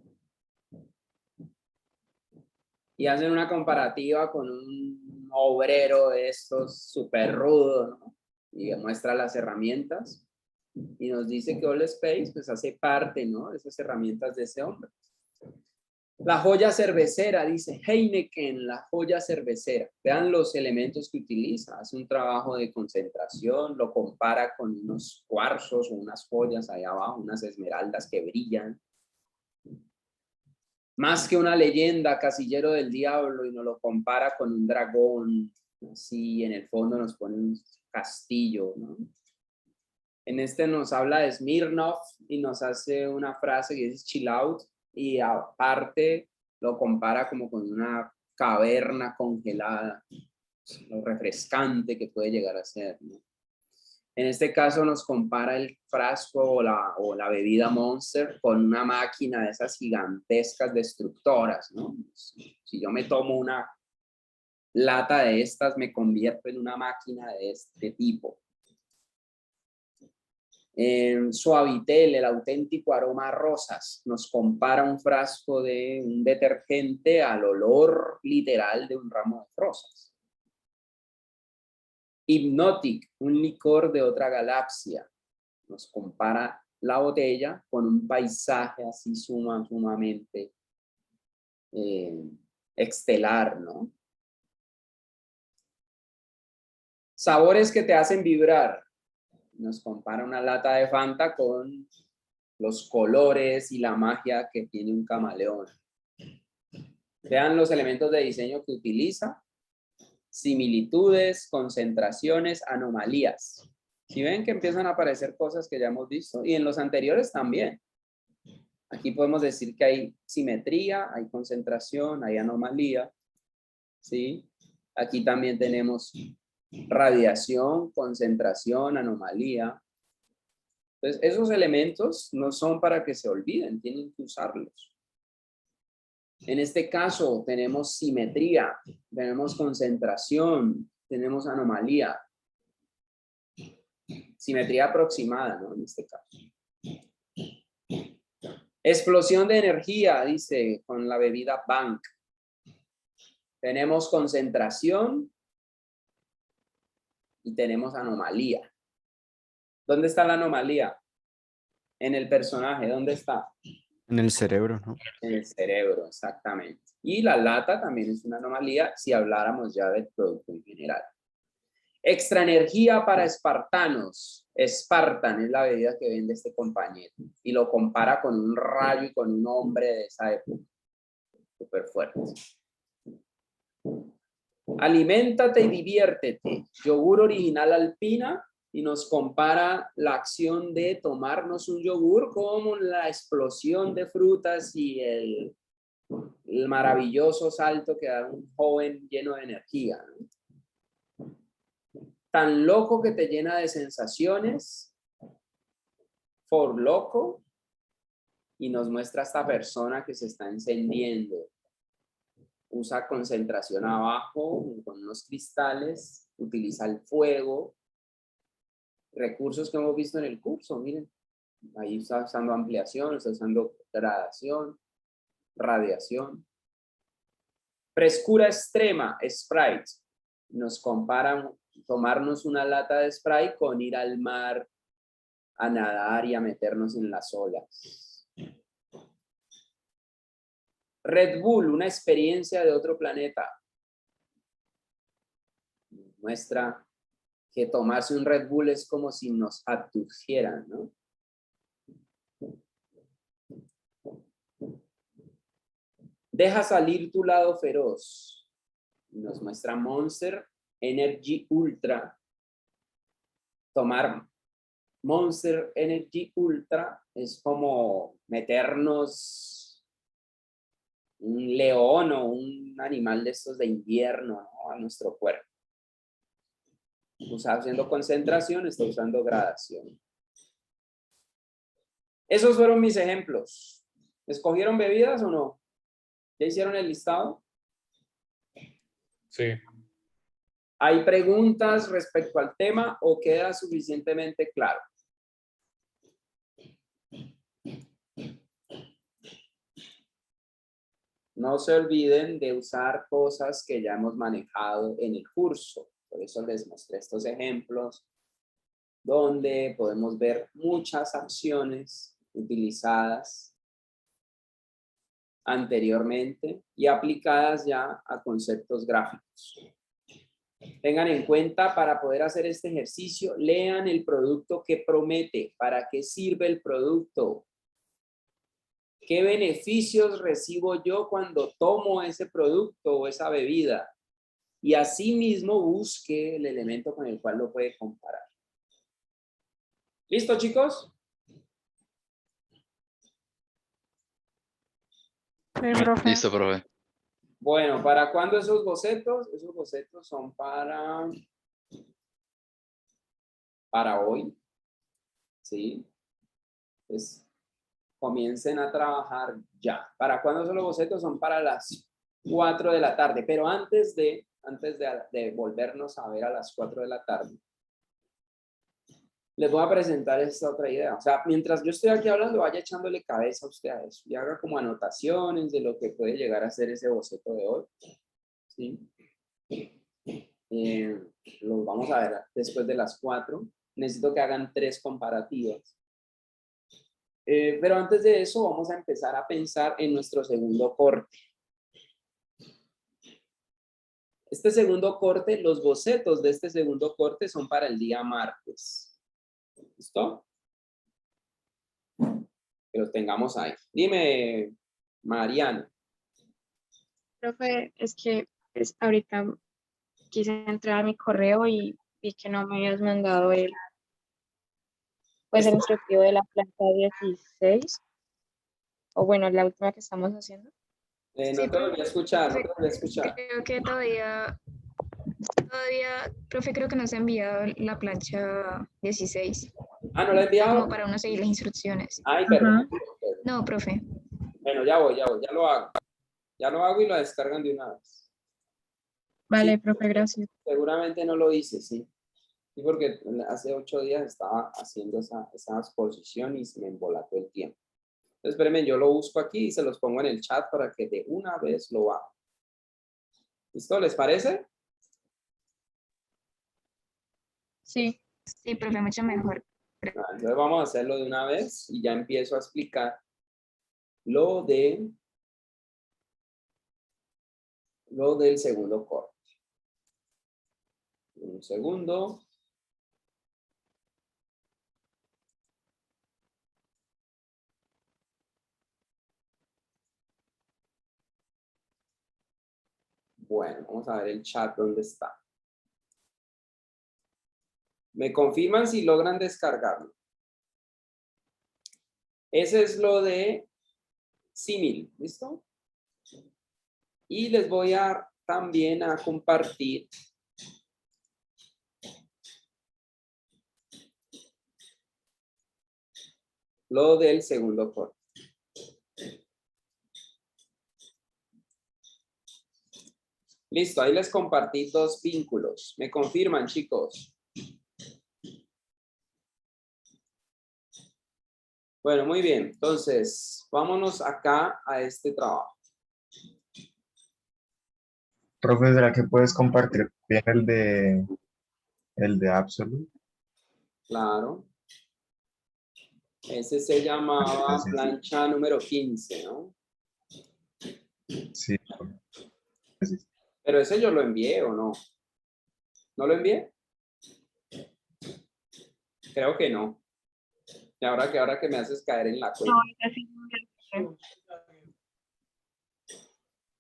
Y hacen una comparativa con un obrero de estos súper rudo, ¿no? Y muestra las herramientas y nos dice que All Space pues hace parte, ¿no? De esas herramientas de ese hombre. La joya cervecera, dice Heineken, la joya cervecera. Vean los elementos que utiliza. Hace un trabajo de concentración, lo compara con unos cuarzos o unas joyas ahí abajo, unas esmeraldas que brillan. Más que una leyenda, casillero del diablo, y nos lo compara con un dragón, así en el fondo nos pone un castillo, ¿no? En este nos habla de Smirnoff y nos hace una frase que dice chill out, y aparte lo compara como con una caverna congelada, lo refrescante que puede llegar a ser, ¿no? En este caso nos compara el frasco o la bebida Monster con una máquina de esas gigantescas destructoras, ¿no? Si yo me tomo una lata de estas, me convierto en una máquina de este tipo. Suavitel, el auténtico aroma a rosas, nos compara un frasco de un detergente al olor literal de un ramo de rosas. Hypnotic, un licor de otra galaxia, nos compara la botella con un paisaje así sumamente estelar, ¿no? Sabores que te hacen vibrar, nos compara una lata de Fanta con los colores y la magia que tiene un camaleón. Vean los elementos de diseño que utiliza: similitudes, concentraciones, anomalías. Si ven que empiezan a aparecer cosas que ya hemos visto y en los anteriores también. Aquí podemos decir que hay simetría, hay concentración, hay anomalía, ¿sí? Aquí también tenemos radiación, concentración, anomalía. Entonces, esos elementos no son para que se olviden, tienen que usarlos. En este caso tenemos simetría, tenemos concentración, tenemos anomalía. Simetría aproximada, ¿no? En este caso. Explosión de energía, dice, con la bebida Bank. Tenemos concentración y tenemos anomalía. ¿Dónde está la anomalía? En el personaje, ¿dónde está? En el cerebro, ¿no? En el cerebro, exactamente. Y la lata también es una anomalía si habláramos ya del producto en general. Extra energía para espartanos. Spartan es la bebida que vende este compañero. Y lo compara con un rayo y con un hombre de esa época. Súper fuerte. Aliméntate y diviértete. Yogur original Alpina. Y nos compara la acción de tomarnos un yogur como la explosión de frutas y el maravilloso salto que da un joven lleno de energía, ¿no? Tan loco que te llena de sensaciones, for loco, y nos muestra a esta persona que se está encendiendo. Usa concentración abajo con unos cristales, utiliza el fuego, recursos que hemos visto en el curso, miren, ahí está usando ampliación, está usando gradación, radiación. Frescura extrema, Sprite, nos comparan tomarnos una lata de Sprite con ir al mar a nadar y a meternos en las olas. Red Bull, una experiencia de otro planeta. Muestra que tomarse un Red Bull es como si nos abdujeran, ¿no? Deja salir tu lado feroz. Nos muestra Monster Energy Ultra. Tomar Monster Energy Ultra es como meternos un león o un animal de estos de invierno, ¿no? A nuestro cuerpo. Está haciendo concentración, está usando gradación. Esos fueron mis ejemplos. ¿Escogieron bebidas o no? ¿Ya hicieron el listado? Sí. ¿Hay preguntas respecto al tema o queda suficientemente claro? No se olviden de usar cosas que ya hemos manejado en el curso. Por eso les mostré estos ejemplos donde podemos ver muchas acciones utilizadas anteriormente y aplicadas ya a conceptos gráficos. Tengan en cuenta, para poder hacer este ejercicio, lean el producto que promete, para qué sirve el producto, qué beneficios recibo yo cuando tomo ese producto o esa bebida, y asimismo busque el elemento con el cual lo puede comparar. ¿Listo, chicos? Sí, profe. Listo, profe. Bueno, ¿para cuándo esos bocetos? Esos bocetos son para hoy, ¿sí? Entonces, comiencen a trabajar ya. ¿Para cuándo son los bocetos? Son para las 4 de la tarde, pero antes de volvernos a ver a las 4 de la tarde, les voy a presentar esta otra idea. O sea, mientras yo estoy aquí hablando, vaya echándole cabeza a usted a eso y haga como anotaciones de lo que puede llegar a ser ese boceto de hoy, ¿sí? Los vamos a ver después de las 4. Necesito que hagan 3 comparativas. Pero antes de eso, vamos a empezar a pensar en nuestro segundo corte. Este segundo corte, los bocetos de este segundo corte son para el día martes. ¿Listo? Que los tengamos ahí. Dime, Mariana. Profe, es que pues, ahorita quise entrar a mi correo y vi que no me habías mandado el Pues el instructivo de la planta 16, o bueno, la última que estamos haciendo. No Sí, te volví a escuchar, no te volví a escuchar. Creo que todavía, profe, creo que nos ha enviado la plancha 16, Ah, ¿no la he enviado? como para uno seguir las instrucciones. Ay, perdón. No, profe. Bueno, ya voy, ya lo hago. Ya lo hago y lo descargan de una vez. Vale, Sí, profe, gracias. seguramente no lo hice, sí. Sí, porque hace 8 días estaba haciendo esa exposición y se me embolató el tiempo. Entonces, espérenme, yo lo busco aquí y se los pongo en el chat para que de una vez lo hagan. ¿Listo? ¿Les parece? Sí. Sí, profe, mucho mejor. Entonces vamos a hacerlo de una vez y ya empiezo a explicar lo del segundo corte. Un segundo. Bueno, vamos a ver el chat dónde está. Me confirman si logran descargarlo. Ese es lo de símil, ¿listo? Y les voy a también a compartir lo del segundo corte. Listo, ahí les compartí 2 vínculos. ¿Me confirman, chicos? Bueno, muy bien. Entonces, vámonos acá a este trabajo. Profe, ¿será que puedes compartir bien el de Absolute? Claro. Ese se llamaba Gracias. plancha número 15, ¿no? Sí. Gracias. Pero ese yo lo envié, ¿o no? ¿No lo envié? Creo que no. Y ahora que me haces caer en la cuenta.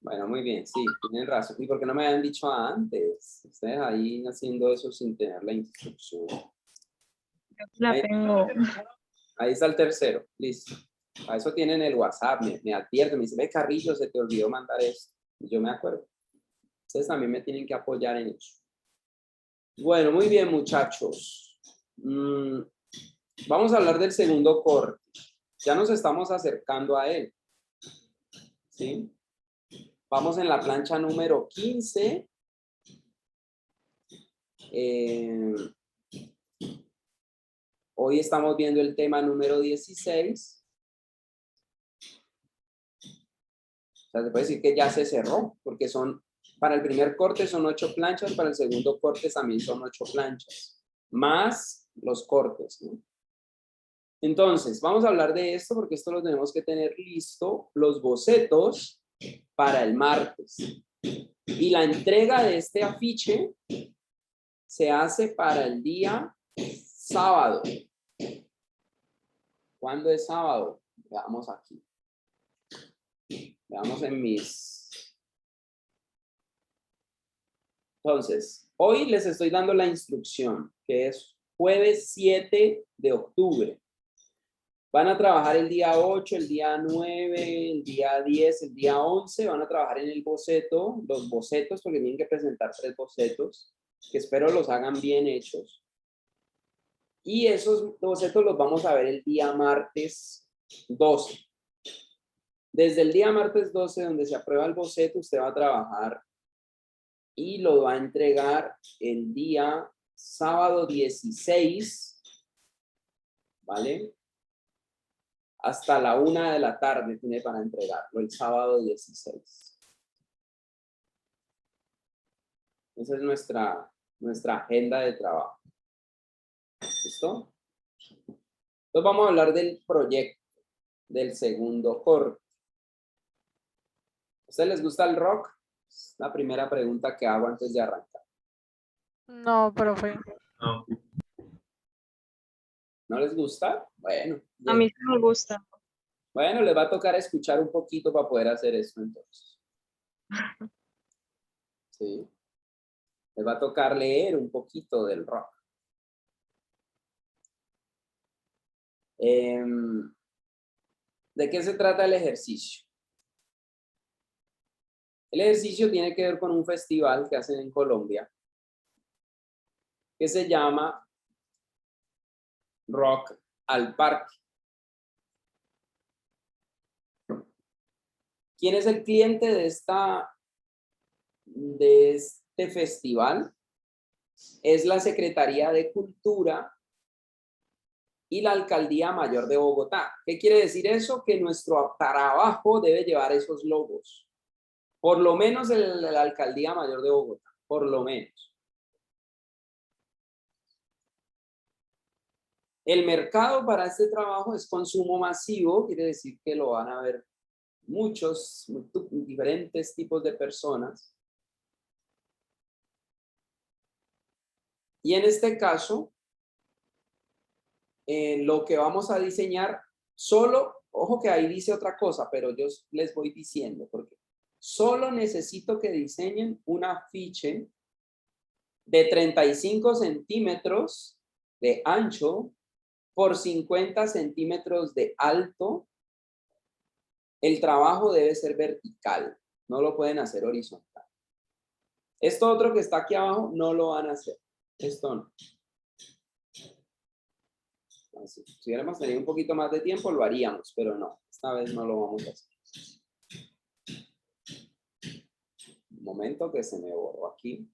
Bueno, muy bien, sí, tienen razón. ¿Y por qué no me habían dicho antes? Ustedes ahí haciendo eso sin tener la instrucción. La tengo. Ahí está el tercero, listo. A eso tienen el WhatsApp, me advierte, me dice, ve Carrillo, se te olvidó mandar esto. Y yo me acuerdo. Ustedes también me tienen que apoyar en eso. Bueno, muy bien, muchachos. Vamos a hablar del segundo corte. Ya nos estamos acercando a él. ¿Sí? Vamos en la plancha número 15. Hoy estamos viendo el tema número 16. O sea, se puede decir que ya se cerró, porque para el primer corte son 8 planchas, para el segundo corte también son 8 planchas, más los cortes, ¿no? Entonces, vamos a hablar de esto porque esto lo tenemos que tener listo, los bocetos para el martes. Y la entrega de este afiche se hace para el día sábado. ¿Cuándo es sábado? Veamos aquí. Veamos en mis... Entonces, hoy les estoy dando la instrucción, que es jueves 7 de octubre. Van a trabajar el día 8, el día 9, el día 10, el día 11. Van a trabajar en el boceto, los bocetos, porque tienen que presentar 3 bocetos, que espero los hagan bien hechos. Y esos bocetos los vamos a ver el día martes 12. Desde el día martes 12, donde se aprueba el boceto, usted va a trabajar y lo va a entregar el día sábado 16, ¿vale? Hasta la 1 de la tarde tiene para entregarlo, el sábado 16. Esa es nuestra agenda de trabajo. ¿Listo? Entonces vamos a hablar del proyecto, del segundo corte. ¿A ustedes les gusta el rock? Es la primera pregunta que hago antes de arrancar. No, profe. No. ¿No les gusta? Bueno. A mí sí me gusta. Bueno, les va a tocar escuchar un poquito para poder hacer eso entonces. Sí. Les va a tocar leer un poquito del rock. ¿De qué se trata el ejercicio? El ejercicio tiene que ver con un festival que hacen en Colombia que se llama Rock al Parque. ¿Quién es el cliente de este festival? Es la Secretaría de Cultura y la Alcaldía Mayor de Bogotá. ¿Qué quiere decir eso? Que nuestro trabajo debe llevar esos logos. Por lo menos la Alcaldía Mayor de Bogotá, por lo menos. El mercado para este trabajo es consumo masivo, quiere decir que lo van a ver muchos, diferentes tipos de personas. Y en este caso, lo que vamos a diseñar solo, ojo que ahí dice otra cosa, pero yo les voy diciendo, porque solo necesito que diseñen un afiche de 35 centímetros de ancho por 50 centímetros de alto. El trabajo debe ser vertical, no lo pueden hacer horizontal. Esto otro que está aquí abajo no lo van a hacer, esto no. Así, si hubiéramos tenido un poquito más de tiempo lo haríamos, pero no, esta vez no lo vamos a hacer. Un momento que se me borró aquí.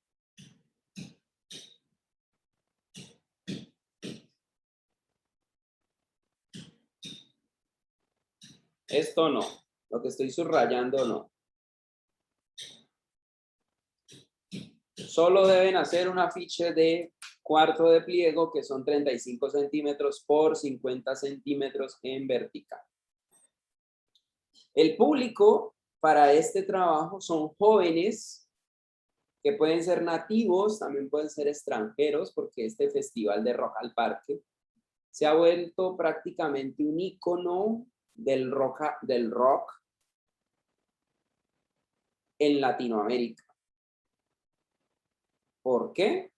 Esto no, lo que estoy subrayando no. Solo deben hacer un afiche de cuarto de pliego que son 35 centímetros por 50 centímetros en vertical. El público para este trabajo son jóvenes que pueden ser nativos, también pueden ser extranjeros, porque este festival de Rock al Parque se ha vuelto prácticamente un ícono del rock en Latinoamérica. ¿Por qué?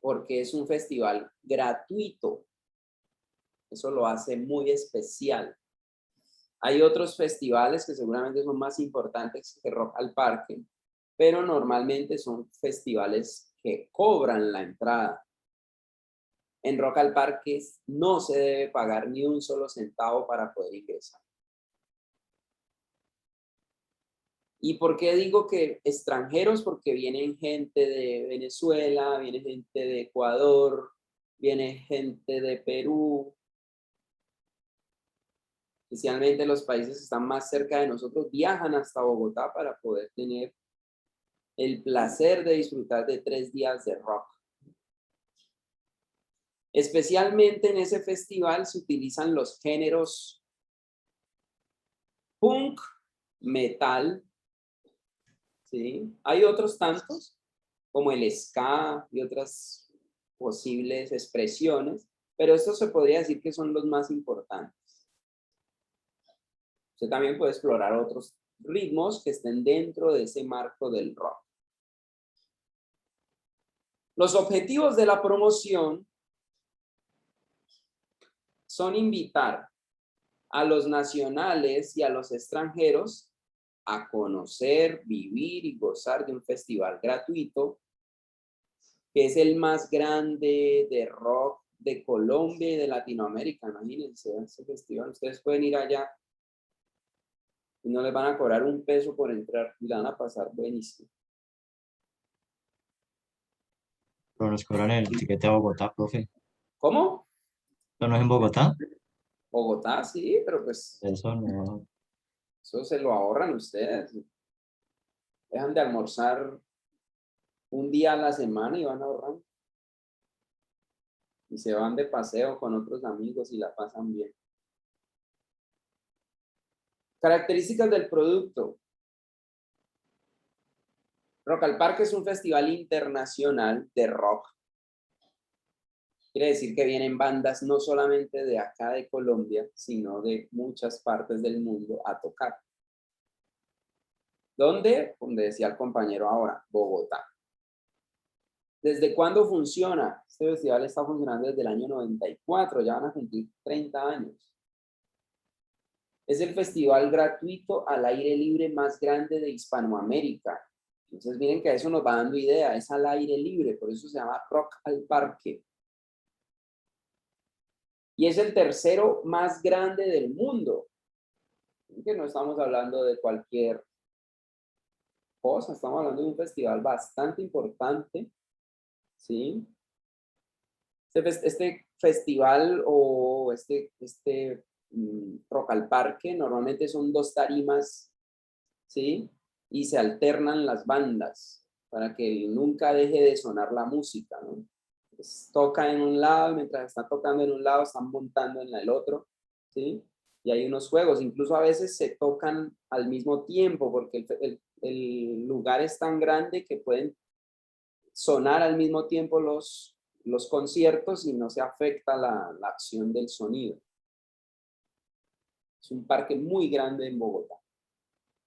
Porque es un festival gratuito. Eso lo hace muy especial. Hay otros festivales que seguramente son más importantes que Rock al Parque, pero normalmente son festivales que cobran la entrada. En Rock al Parque no se debe pagar ni un solo centavo para poder ingresar. ¿Y por qué digo que extranjeros? Porque vienen gente de Venezuela, viene gente de Ecuador, viene gente de Perú. Especialmente los países que están más cerca de nosotros viajan hasta Bogotá para poder tener el placer de disfrutar de 3 días de rock. Especialmente en ese festival se utilizan los géneros punk, metal, ¿sí? Hay otros tantos, como el ska y otras posibles expresiones, pero estos se podría decir que son los más importantes. Usted también puede explorar otros ritmos que estén dentro de ese marco del rock. Los objetivos de la promoción son invitar a los nacionales y a los extranjeros a conocer, vivir y gozar de un festival gratuito que es el más grande de rock de Colombia y de Latinoamérica. Imagínense ese festival. Ustedes pueden ir allá y no les van a cobrar un peso por entrar y la van a pasar buenísimo. Pero nos cobran el tiquete a Bogotá, profe. ¿Cómo? ¿Eso no es en Bogotá? Bogotá, sí, pero pues Eso no. eso se lo ahorran ustedes. Dejan de almorzar un día a la semana y van ahorrando. Y se van de paseo con otros amigos y la pasan bien. Características del producto. Rock al Parque es un festival internacional de rock. Quiere decir que vienen bandas no solamente de acá de Colombia, sino de muchas partes del mundo a tocar. ¿Dónde? Donde decía el compañero ahora, Bogotá. ¿Desde cuándo funciona? Este festival está funcionando desde el año 94, ya van a cumplir 30 años. Es el festival gratuito al aire libre más grande de Hispanoamérica. Entonces miren que eso nos va dando idea, es al aire libre, por eso se llama Rock al Parque. Y es el tercero más grande del mundo. Que no estamos hablando de cualquier cosa, estamos hablando de un festival bastante importante, ¿sí? Este festival o Rock al Parque normalmente son 2 tarimas, ¿sí? Y se alternan las bandas para que nunca deje de sonar la música, ¿no? Pues toca en un lado, mientras está tocando en un lado, están montando en el otro, ¿sí? Y hay unos juegos, incluso a veces se tocan al mismo tiempo, porque el lugar es tan grande que pueden sonar al mismo tiempo los conciertos y no se afecta la acción del sonido. Es un parque muy grande en Bogotá.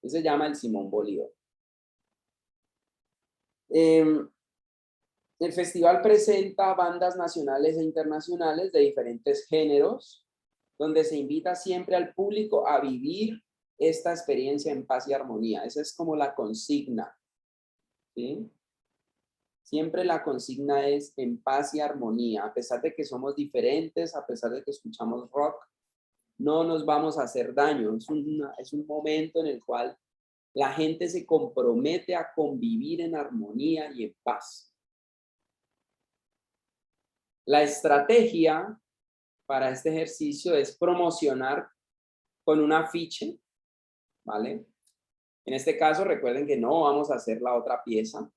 Se llama el Simón Bolívar. El festival presenta bandas nacionales e internacionales de diferentes géneros, donde se invita siempre al público a vivir esta experiencia en paz y armonía. Esa es como la consigna, ¿sí? Siempre la consigna es en paz y armonía. A pesar de que somos diferentes, a pesar de que escuchamos rock, no nos vamos a hacer daño. Es un momento en el cual la gente se compromete a convivir en armonía y en paz. La estrategia para este ejercicio es promocionar con un afiche, ¿vale? En este caso, recuerden que no vamos a hacer la otra pieza.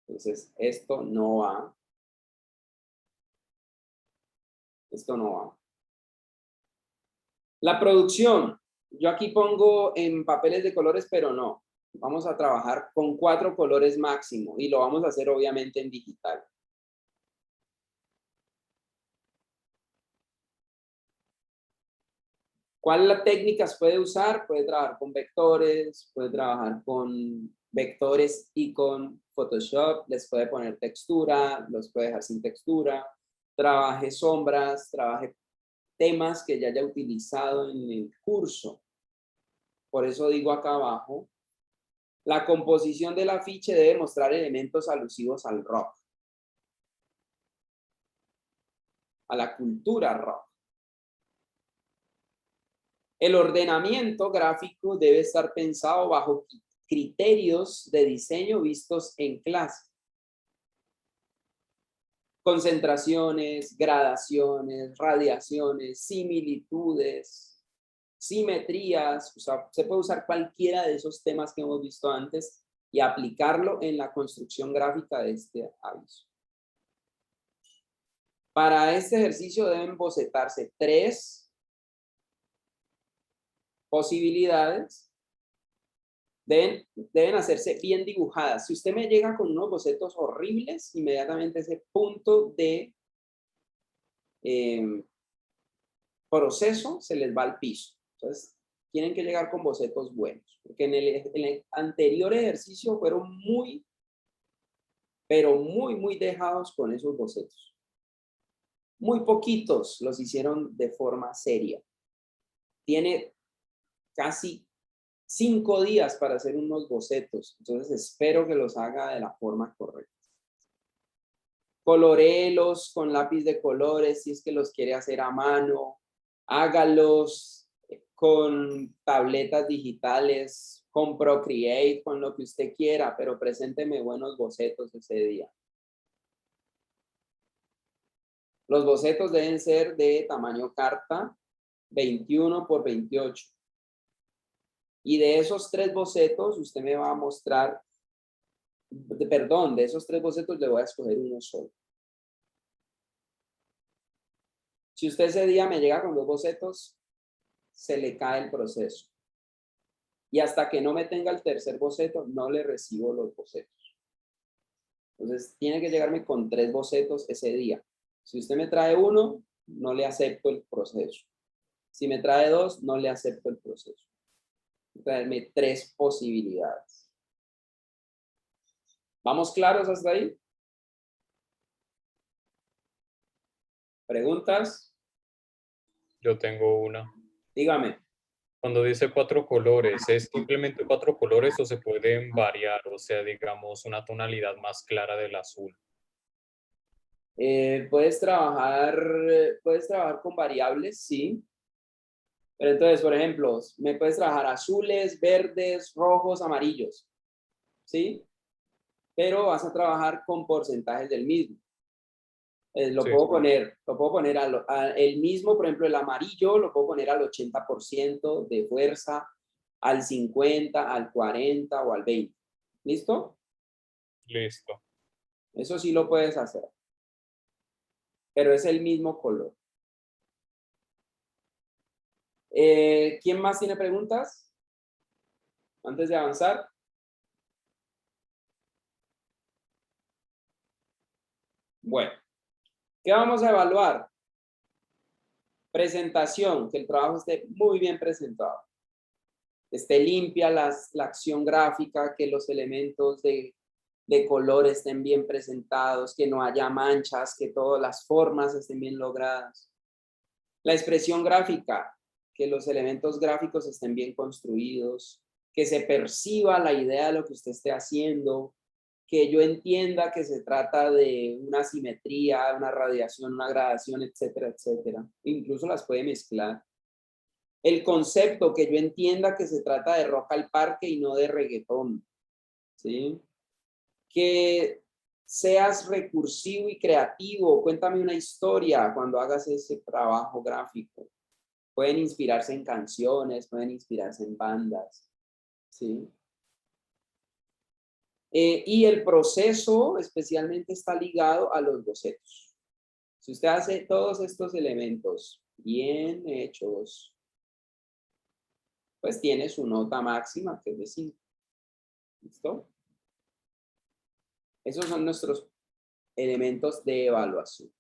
Entonces, esto no va. Esto no va. La producción. Yo aquí pongo en papeles de colores, pero no. Vamos a trabajar con 4 colores máximo y lo vamos a hacer obviamente en digital. ¿Cuál técnicas puede usar? Puede trabajar con vectores, puede trabajar con vectores y con Photoshop, les puede poner textura, los puede dejar sin textura, trabaje sombras, trabaje temas que ya haya utilizado en el curso. Por eso digo acá abajo, la composición del afiche debe mostrar elementos alusivos al rock, a la cultura rock. El ordenamiento gráfico debe estar pensado bajo criterios de diseño vistos en clase. Concentraciones, gradaciones, radiaciones, similitudes, simetrías. O sea, se puede usar cualquiera de esos temas que hemos visto antes y aplicarlo en la construcción gráfica de este aviso. Para este ejercicio deben bocetarse 3 posibilidades. Deben hacerse bien dibujadas. Si usted me llega con unos bocetos horribles, inmediatamente ese punto de proceso se les va al piso. Entonces, tienen que llegar con bocetos buenos. Porque en el anterior ejercicio fueron muy, pero muy dejados con esos bocetos. Muy poquitos los hicieron de forma seria. Tiene casi 5 días para hacer unos bocetos. Entonces espero que los haga de la forma correcta. Colorélos con lápiz de colores si es que los quiere hacer a mano. Hágalos con tabletas digitales, con Procreate, con lo que usted quiera, pero presénteme buenos bocetos ese día. Los bocetos deben ser de tamaño carta, 21 por 28. Y de esos 3 bocetos, usted me va a mostrar, perdón, de esos 3 bocetos le voy a escoger uno solo. Si usted ese día me llega con 2 bocetos, se le cae el proceso. Y hasta que no me tenga el tercer boceto, no le recibo los bocetos. Entonces, tiene que llegarme con 3 bocetos ese día. Si usted me trae 1, no le acepto el proceso. Si me trae 2, no le acepto el proceso. Traerme 3 posibilidades. ¿Vamos claros hasta ahí? ¿Preguntas? Yo tengo una. Dígame. Cuando dice 4 colores, ¿es simplemente 4 colores o se pueden variar? O sea, digamos, una tonalidad más clara del azul. Puedes trabajar con variables, sí. Pero entonces, por ejemplo, me puedes trabajar azules, verdes, rojos, amarillos, ¿sí? Pero vas a trabajar con porcentajes del mismo. Lo Sí, puedo sí. poner el mismo, por ejemplo, el amarillo lo puedo poner al 80% de fuerza, al 50, al 40 o al 20. ¿Listo? Listo. Eso sí lo puedes hacer. Pero es el mismo color. ¿Quién más tiene preguntas? Antes de avanzar. Bueno, ¿qué vamos a evaluar? Presentación, que el trabajo esté muy bien presentado. Esté limpia la acción gráfica, que los elementos de color estén bien presentados, que no haya manchas, que todas las formas estén bien logradas. La expresión gráfica, que los elementos gráficos estén bien construidos, que se perciba la idea de lo que usted esté haciendo, que yo entienda que se trata de una simetría, una radiación, una gradación, etcétera, etcétera. Incluso las puede mezclar. El concepto, que yo entienda que se trata de rock al parque y no de reggaetón, ¿sí? Que seas recursivo y creativo. Cuéntame una historia cuando hagas ese trabajo gráfico. Pueden inspirarse en canciones, pueden inspirarse en bandas, ¿sí? Y el proceso especialmente está ligado a los bocetos. Si usted hace todos estos elementos bien hechos, pues tiene su nota máxima, que es de 5. ¿Listo? Esos son nuestros elementos de evaluación.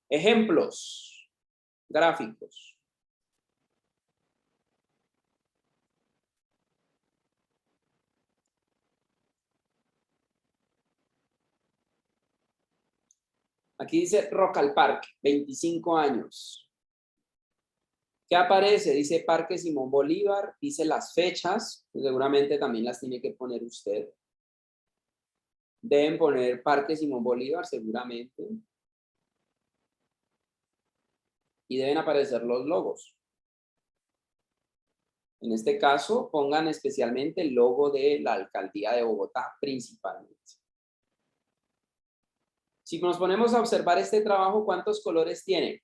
Ejemplos gráficos. Aquí dice Rock al Parque, 25 años. ¿Qué aparece? Dice Parque Simón Bolívar, dice las fechas, que seguramente también las tiene que poner usted. Deben poner Parque Simón Bolívar, seguramente. Y deben aparecer los logos. En este caso, pongan especialmente el logo de la Alcaldía de Bogotá, principalmente. Si nos ponemos a observar este trabajo, ¿cuántos colores tiene?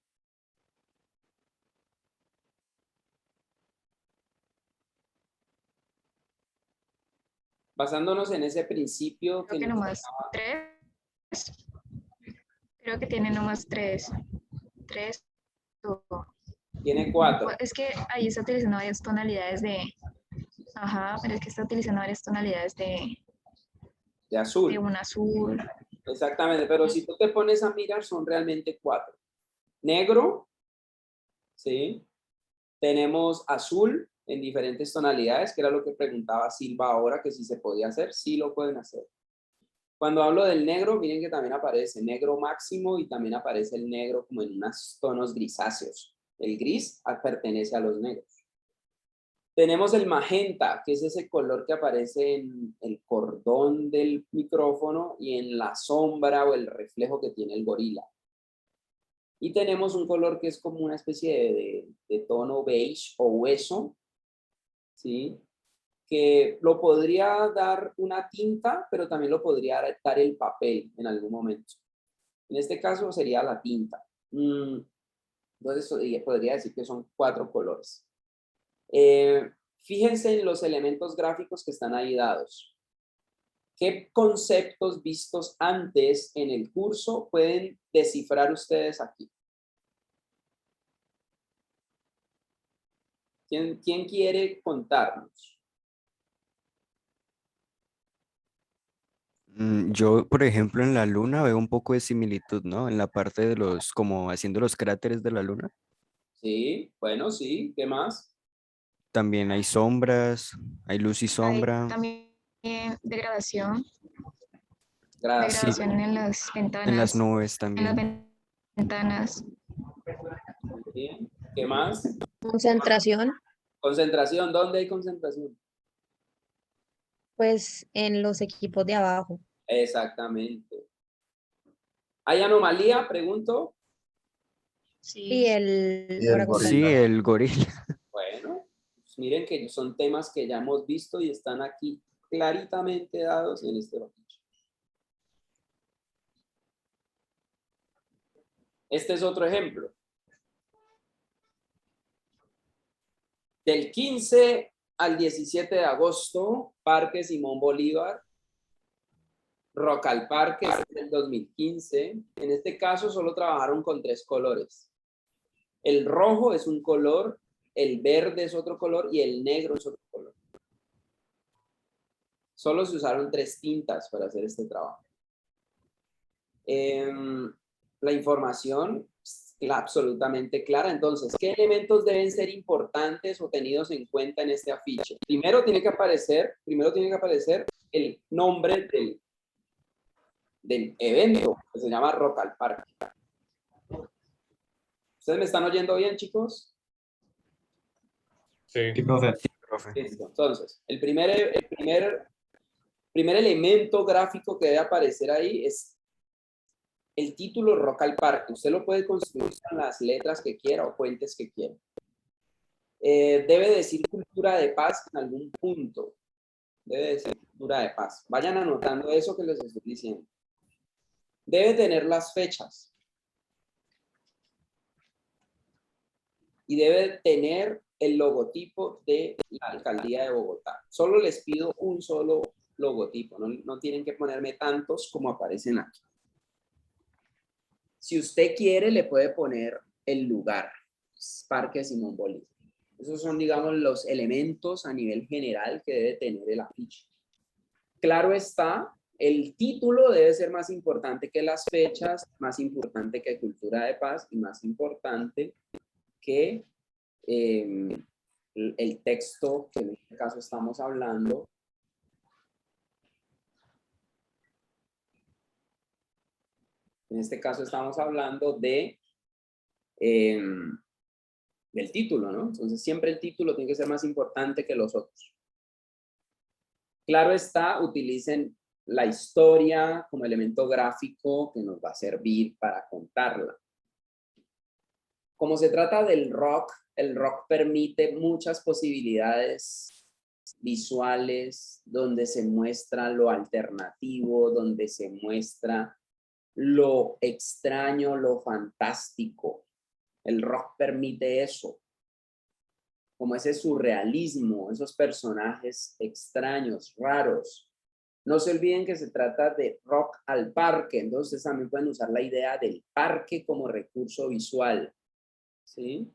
Basándonos en ese principio Creo que nos nomás daba- 3. Creo que tiene nomás 3. 3. Tiene 4. Es que ahí está utilizando varias tonalidades de... Ajá, pero es que está utilizando varias tonalidades de azul. un azul. Exactamente, pero si tú te pones a mirar, son realmente 4. Negro, ¿sí? Tenemos azul en diferentes tonalidades, que era lo que preguntaba Silva ahora, que si se podía hacer. Sí lo pueden hacer. Cuando hablo del negro, miren que también aparece negro máximo y también aparece el negro como en unos tonos grisáceos. El gris pertenece a los negros. Tenemos el magenta, que es ese color que aparece en el cordón del micrófono y en la sombra o el reflejo que tiene el gorila. Y tenemos un color que es como una especie de tono beige o hueso, ¿sí? Que lo podría dar una tinta, pero también lo podría dar el papel en algún momento. En este caso sería la tinta. Entonces podría decir que son 4 colores. Fíjense en los elementos gráficos que están ahí dados. ¿Qué conceptos vistos antes en el curso pueden descifrar ustedes aquí? ¿Quién quiere contarnos? Yo, por ejemplo, en la luna veo un poco de similitud, ¿no? En la parte de los, como haciendo los cráteres de la luna. Sí, bueno, sí. ¿Qué más? También hay sombras, hay luz y Hay sombra. también degradación. La Sí, grabación en las en las ventanas, nubes en las también. ventanas. Muy bien. ¿Qué más? Concentración, Concentración. ¿Dónde hay concentración? pues en los equipos de abajo. Exactamente. ¿Hay anomalía? Pregunto. Y el Y el orangután. Sí, gorila. el gorila. Bueno, pues miren que son temas que ya hemos visto y están aquí claritamente dados en este papicho. Este es otro ejemplo. Del 15 al 17 de agosto, Parque Simón Bolívar, Rock al Parque, este es del 2015. En este caso solo trabajaron con 3 colores. El rojo es un color, el verde es otro color y el negro es otro color. Solo se usaron 3 tintas para hacer este trabajo. La información es absolutamente clara. Entonces, ¿qué elementos deben ser importantes o tenidos en cuenta en este afiche? Primero tiene que aparecer el nombre del evento, que se llama Rock al Parque. ¿Ustedes me están oyendo bien, chicos? Sí. Sí, profe. Listo. Entonces, el primer elemento gráfico que debe aparecer ahí es el título Rock al Parque. Usted lo puede construir con las letras que quiera o puentes que quiera. Debe decir cultura de paz en algún punto. Debe decir cultura de paz. Vayan anotando eso que les estoy diciendo. Debe tener las fechas. Y debe tener el logotipo de la Alcaldía de Bogotá. Solo les pido un solo logotipo. No tienen que ponerme tantos como aparecen aquí. Si usted quiere, le puede poner el lugar, Parque Simón Bolívar. Esos son, digamos, los elementos a nivel general que debe tener el afiche. Claro está, el título debe ser más importante que las fechas, más importante que cultura de paz y más importante que el texto que en este caso estamos hablando. En este caso estamos hablando de del título, ¿no? Entonces siempre el título tiene que ser más importante que los otros. Claro está, utilicen la historia como elemento gráfico que nos va a servir para contarla. Como se trata del rock, el rock permite muchas posibilidades visuales donde se muestra lo alternativo, donde se muestra lo extraño, lo fantástico. El rock permite eso, como ese surrealismo, esos personajes extraños, raros. No se olviden que se trata de Rock al Parque, entonces también pueden usar la idea del parque como recurso visual, ¿sí?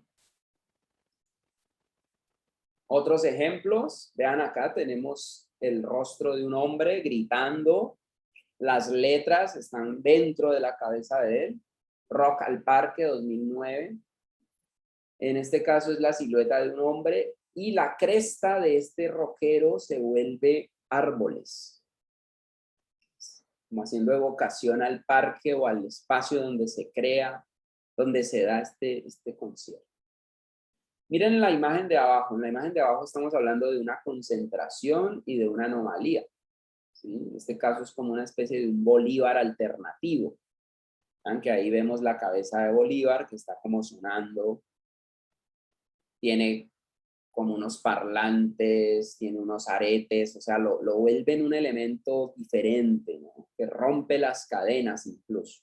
Otros ejemplos, vean acá tenemos el rostro de un hombre gritando, las letras están dentro de la cabeza de él. Rock al Parque 2009. En este caso es la silueta de un hombre y la cresta de este rockero se vuelve árboles, como haciendo evocación al parque o al espacio donde se crea, donde se da este concierto. Miren la imagen de abajo. En la imagen de abajo estamos hablando de una concentración y de una anomalía, ¿sí? En este caso es como una especie de un Bolívar alternativo. Aunque ahí vemos la cabeza de Bolívar que está como sonando. Tiene como unos parlantes, tiene unos aretes, o sea, lo vuelven un elemento diferente, ¿no? Que rompe las cadenas incluso.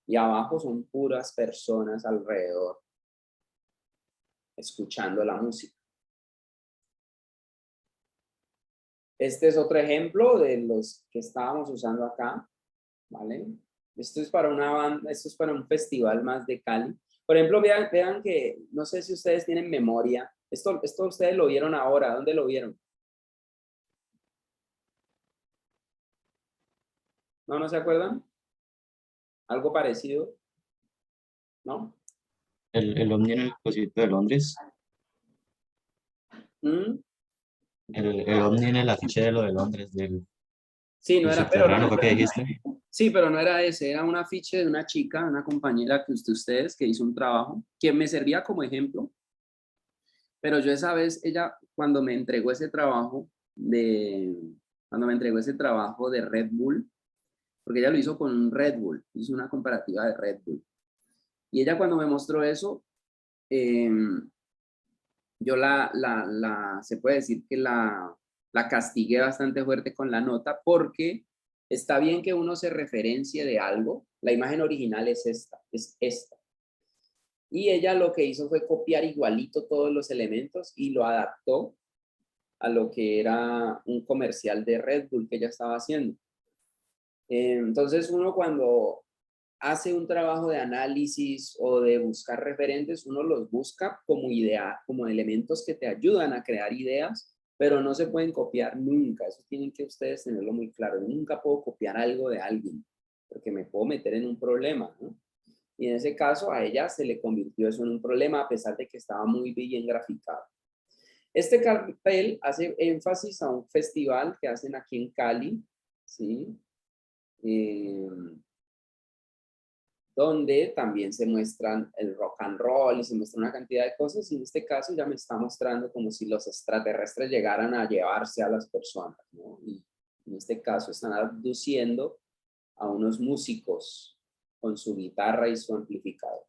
Y abajo son puras personas alrededor, escuchando la música. Este es otro ejemplo de los que estábamos usando acá, ¿vale? Esto es para una banda, esto es para un festival más de Cali. Por ejemplo, vean que, no sé si ustedes tienen memoria, esto ustedes lo vieron ahora, ¿dónde lo vieron? ¿No se acuerdan? ¿Algo parecido? ¿No? El ovni en el cosito de Londres. ¿Mm? El ovni en el afiche de lo de Londres, del Sí, no ¿El era, pero subterráneo fue que dijiste? sí, pero no era ese, era un afiche de una chica, una compañera que ustedes, que hizo un trabajo, que me servía como ejemplo, pero yo esa vez, ella, cuando me entregó ese trabajo de Red Bull, porque ella lo hizo con un Red Bull, hizo una comparativa de Red Bull, y ella cuando me mostró eso, yo se puede decir que la castigué bastante fuerte con la nota, porque está bien que uno se referencie de algo, la imagen original es esta. Y ella lo que hizo fue copiar igualito todos los elementos y lo adaptó a lo que era un comercial de Red Bull que ella estaba haciendo. Entonces uno cuando hace un trabajo de análisis o de buscar referentes, uno los busca como idea, como elementos que te ayudan a crear ideas, pero no se pueden copiar nunca. Eso tienen que ustedes tenerlo muy claro. Nunca puedo copiar algo de alguien, porque me puedo meter en un problema, ¿no? Y en ese caso a ella se le convirtió eso en un problema, a pesar de que estaba muy bien graficado. Este cartel hace énfasis a un festival que hacen aquí en Cali, ¿sí? Donde también se muestran el rock and roll y se muestra una cantidad de cosas, y en este caso ya me está mostrando como si los extraterrestres llegaran a llevarse a las personas, ¿no? Y en este caso están abduciendo a unos músicos con su guitarra y su amplificador.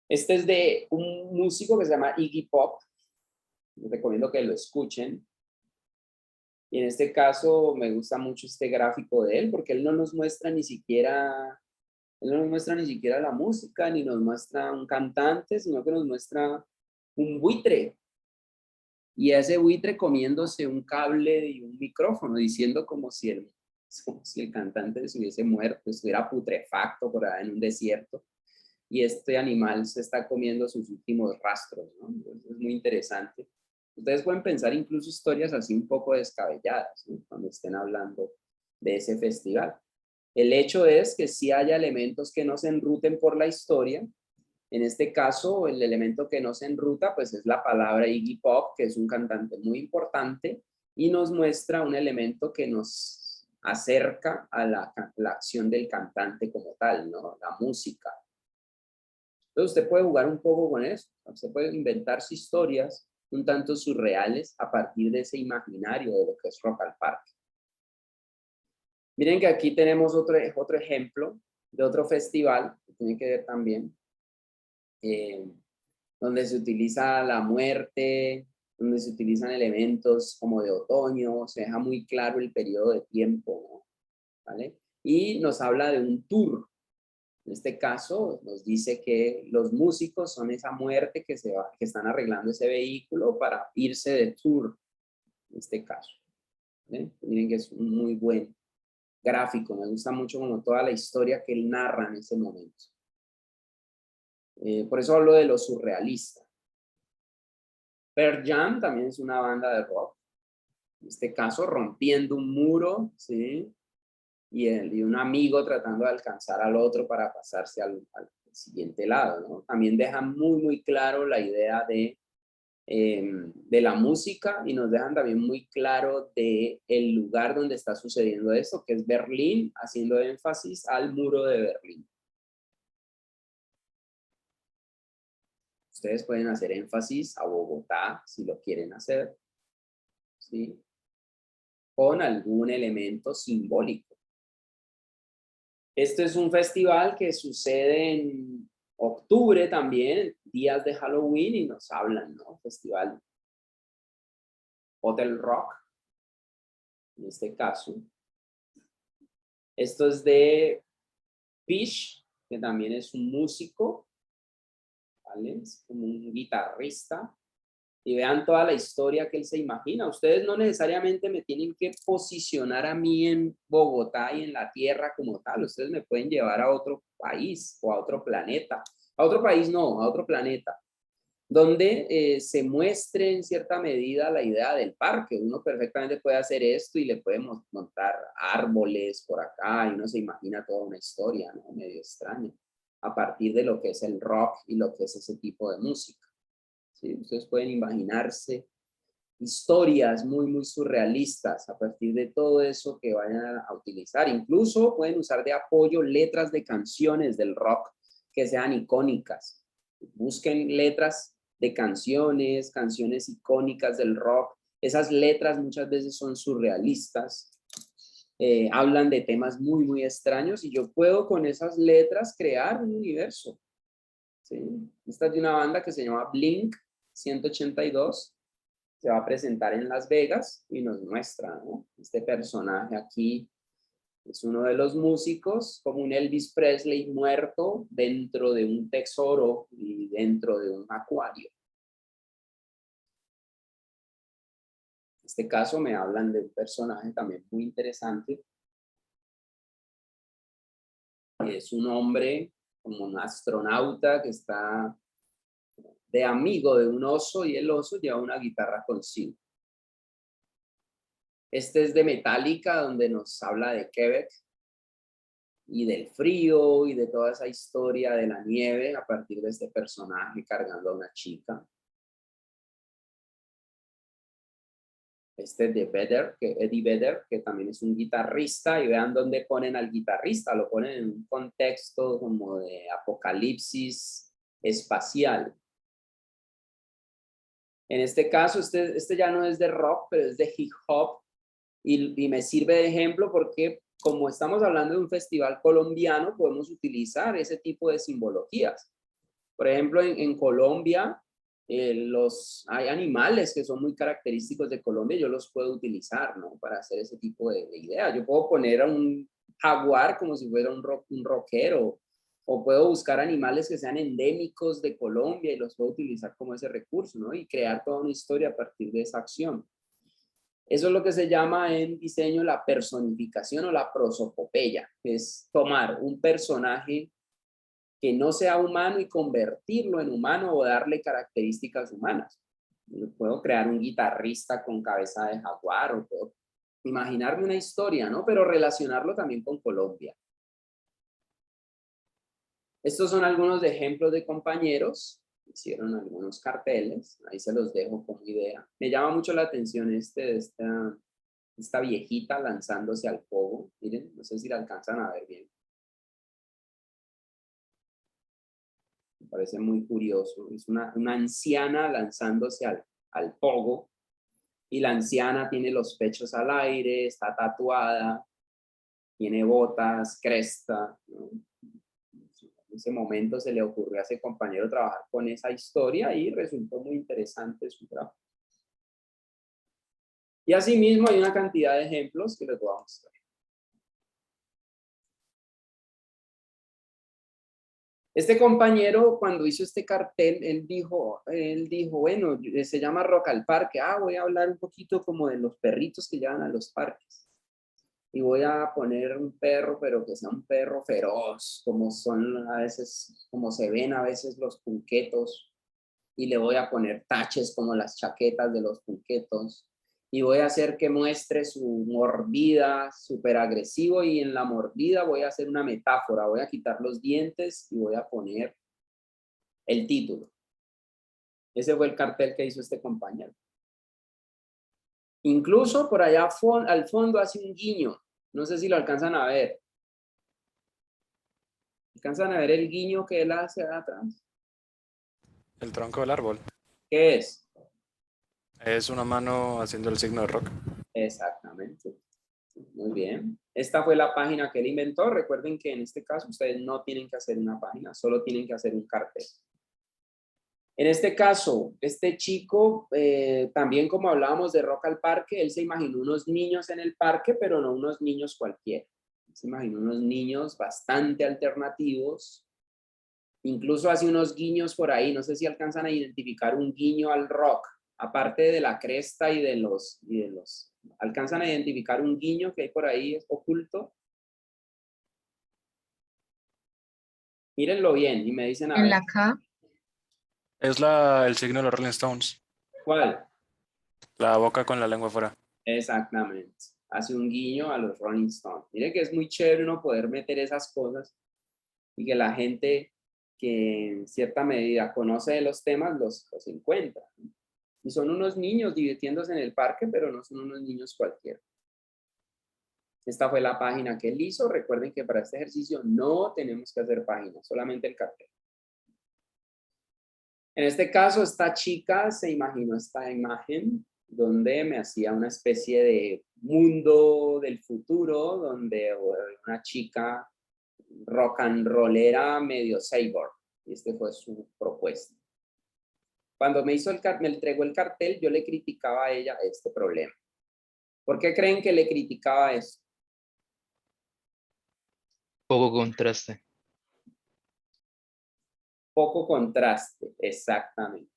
Este es de un músico que se llama Iggy Pop. Les recomiendo que lo escuchen. Y en este caso me gusta mucho este gráfico de él, porque él no nos muestra ni siquiera la música, ni nos muestra un cantante, sino que nos muestra un buitre. Y ese buitre comiéndose un cable y un micrófono, diciendo como si el cantante se hubiese muerto, estuviera putrefacto por ahí en un desierto, y este animal se está comiendo sus últimos rastros, ¿no? Entonces, es muy interesante. Ustedes pueden pensar incluso historias así un poco descabelladas, ¿no? Cuando estén hablando de ese festival. El hecho es que sí haya elementos que no se enruten por la historia. En este caso, el elemento que nos enruta pues es la palabra Iggy Pop, que es un cantante muy importante, y nos muestra un elemento que nos acerca a la acción del cantante como tal, ¿no? La música. Entonces usted puede jugar un poco con eso, usted puede inventarse historias un tanto surreales a partir de ese imaginario de lo que es Rock al Parque. Miren que aquí tenemos otro ejemplo de otro festival que tiene que ver también, donde se utiliza la muerte, donde se utilizan elementos como de otoño, se deja muy claro el periodo de tiempo, ¿no? ¿Vale? Y nos habla de un tour. En este caso nos dice que los músicos son esa muerte que están arreglando ese vehículo para irse de tour, en este caso. ¿Vale? Miren que es un muy buen gráfico, me gusta mucho como toda la historia que él narra en ese momento. Por eso hablo de lo surrealista. Pearl Jam también es una banda de rock, en este caso rompiendo un muro, ¿sí? Y un amigo tratando de alcanzar al otro para pasarse al siguiente lado, ¿no? También deja muy claro la idea de la música, y nos dejan también muy claro de el lugar donde está sucediendo esto, que es Berlín, haciendo énfasis al muro de Berlín. Ustedes pueden hacer énfasis a Bogotá si lo quieren hacer, ¿sí? Con algún elemento simbólico. Este es un festival que sucede en octubre también, días de Halloween, y nos hablan, ¿no? Festival Hotel Rock, en este caso. Esto es de Fish, que también es un músico, ¿vale? Es como un guitarrista. Y vean toda la historia que él se imagina. Ustedes no necesariamente me tienen que posicionar a mí en Bogotá y en la tierra como tal. Ustedes me pueden llevar a otro país o a otro planeta. A otro país no, a otro planeta. Donde se muestre en cierta medida la idea del parque. Uno perfectamente puede hacer esto y le podemos montar árboles por acá y uno se imagina toda una historia, ¿no? Medio extraña, a partir de lo que es el rock y lo que es ese tipo de música. ¿Sí? Ustedes pueden imaginarse historias muy, muy surrealistas a partir de todo eso que vayan a utilizar. Incluso pueden usar de apoyo letras de canciones del rock que sean icónicas. Busquen letras de canciones, canciones icónicas del rock. Esas letras muchas veces son surrealistas. Hablan de temas muy, muy extraños y yo puedo con esas letras crear un universo. ¿Sí? Esta es de una banda que se llama Blink 182. Se va a presentar en Las Vegas y nos muestra, ¿no? Este personaje aquí es uno de los músicos, como un Elvis Presley muerto dentro de un tesoro y dentro de un acuario. En este caso me hablan de un personaje también muy interesante. Es un hombre como un astronauta que está de amigo de un oso y el oso lleva una guitarra consigo. Este es de Metallica, donde nos habla de Quebec y del frío y de toda esa historia de la nieve a partir de este personaje cargando a una chica. Este es de Vedder, Eddie Vedder, que también es un guitarrista, y vean dónde ponen al guitarrista, lo ponen en un contexto como de apocalipsis espacial. En este caso, este ya no es de rock, pero es de hip hop, y me sirve de ejemplo porque como estamos hablando de un festival colombiano, podemos utilizar ese tipo de simbologías. Por ejemplo, en Colombia, hay animales que son muy característicos de Colombia, yo los puedo utilizar, ¿no? Para hacer ese tipo de ideas. Yo puedo poner a un jaguar como si fuera un rockero, o puedo buscar animales que sean endémicos de Colombia y los puedo utilizar como ese recurso, ¿no? Y crear toda una historia a partir de esa acción. Eso es lo que se llama en diseño la personificación o la prosopopeya, que es tomar un personaje que no sea humano y convertirlo en humano o darle características humanas. Yo puedo crear un guitarrista con cabeza de jaguar o puedo imaginarme una historia, ¿no? Pero relacionarlo también con Colombia. Estos son algunos ejemplos de compañeros. Hicieron algunos carteles. Ahí se los dejo como idea. Me llama mucho la atención esta viejita lanzándose al pogo. Miren, no sé si la alcanzan a ver bien. Me parece muy curioso. Es una anciana lanzándose al pogo. Y la anciana tiene los pechos al aire, está tatuada, tiene botas, cresta, ¿no? En ese momento se le ocurrió a ese compañero trabajar con esa historia y resultó muy interesante su trabajo. Y asimismo hay una cantidad de ejemplos que les voy a mostrar. Este compañero, cuando hizo este cartel, él dijo, bueno, se llama Rock al Parque. Voy a hablar un poquito como de los perritos que llevan a los parques. Y voy a poner un perro, pero que sea un perro feroz, como son a veces, como se ven a veces los punquetos. Y le voy a poner taches como las chaquetas de los punquetos. Y voy a hacer que muestre su mordida súper agresivo, y en la mordida voy a hacer una metáfora. Voy a quitar los dientes y voy a poner el título. Ese fue el cartel que hizo este compañero. Incluso por allá al fondo hace un guiño. No sé si lo alcanzan a ver. ¿Alcanzan a ver el guiño que él hace atrás? El tronco del árbol. ¿Qué es? Es una mano haciendo el signo de rock. Exactamente. Muy bien. Esta fue la página que él inventó. Recuerden que en este caso ustedes no tienen que hacer una página, solo tienen que hacer un cartel. En este caso, este chico, también como hablábamos de Rock al Parque, él se imaginó unos niños en el parque, pero no unos niños cualquiera. Se imaginó unos niños bastante alternativos. Incluso hace unos guiños por ahí. No sé si alcanzan a identificar un guiño al rock, aparte de la cresta y de los... ¿Alcanzan a identificar un guiño que hay por ahí oculto? Mírenlo bien y me dicen a ver. En la K. Es el signo de los Rolling Stones. ¿Cuál? La boca con la lengua fuera. Exactamente. Hace un guiño a los Rolling Stones. Miren que es muy chévere uno poder meter esas cosas y que la gente que en cierta medida conoce de los temas los encuentra. Y son unos niños divirtiéndose en el parque, pero no son unos niños cualquiera. Esta fue la página que él hizo. Recuerden que para este ejercicio no tenemos que hacer páginas, solamente el cartel. En este caso, esta chica se imaginó esta imagen donde me hacía una especie de mundo del futuro, donde una chica rock and rollera medio cyborg. Y este fue su propuesta. Cuando me entregó el cartel, yo le criticaba a ella este problema. ¿Por qué creen que le criticaba esto? Poco contraste. Poco contraste, exactamente.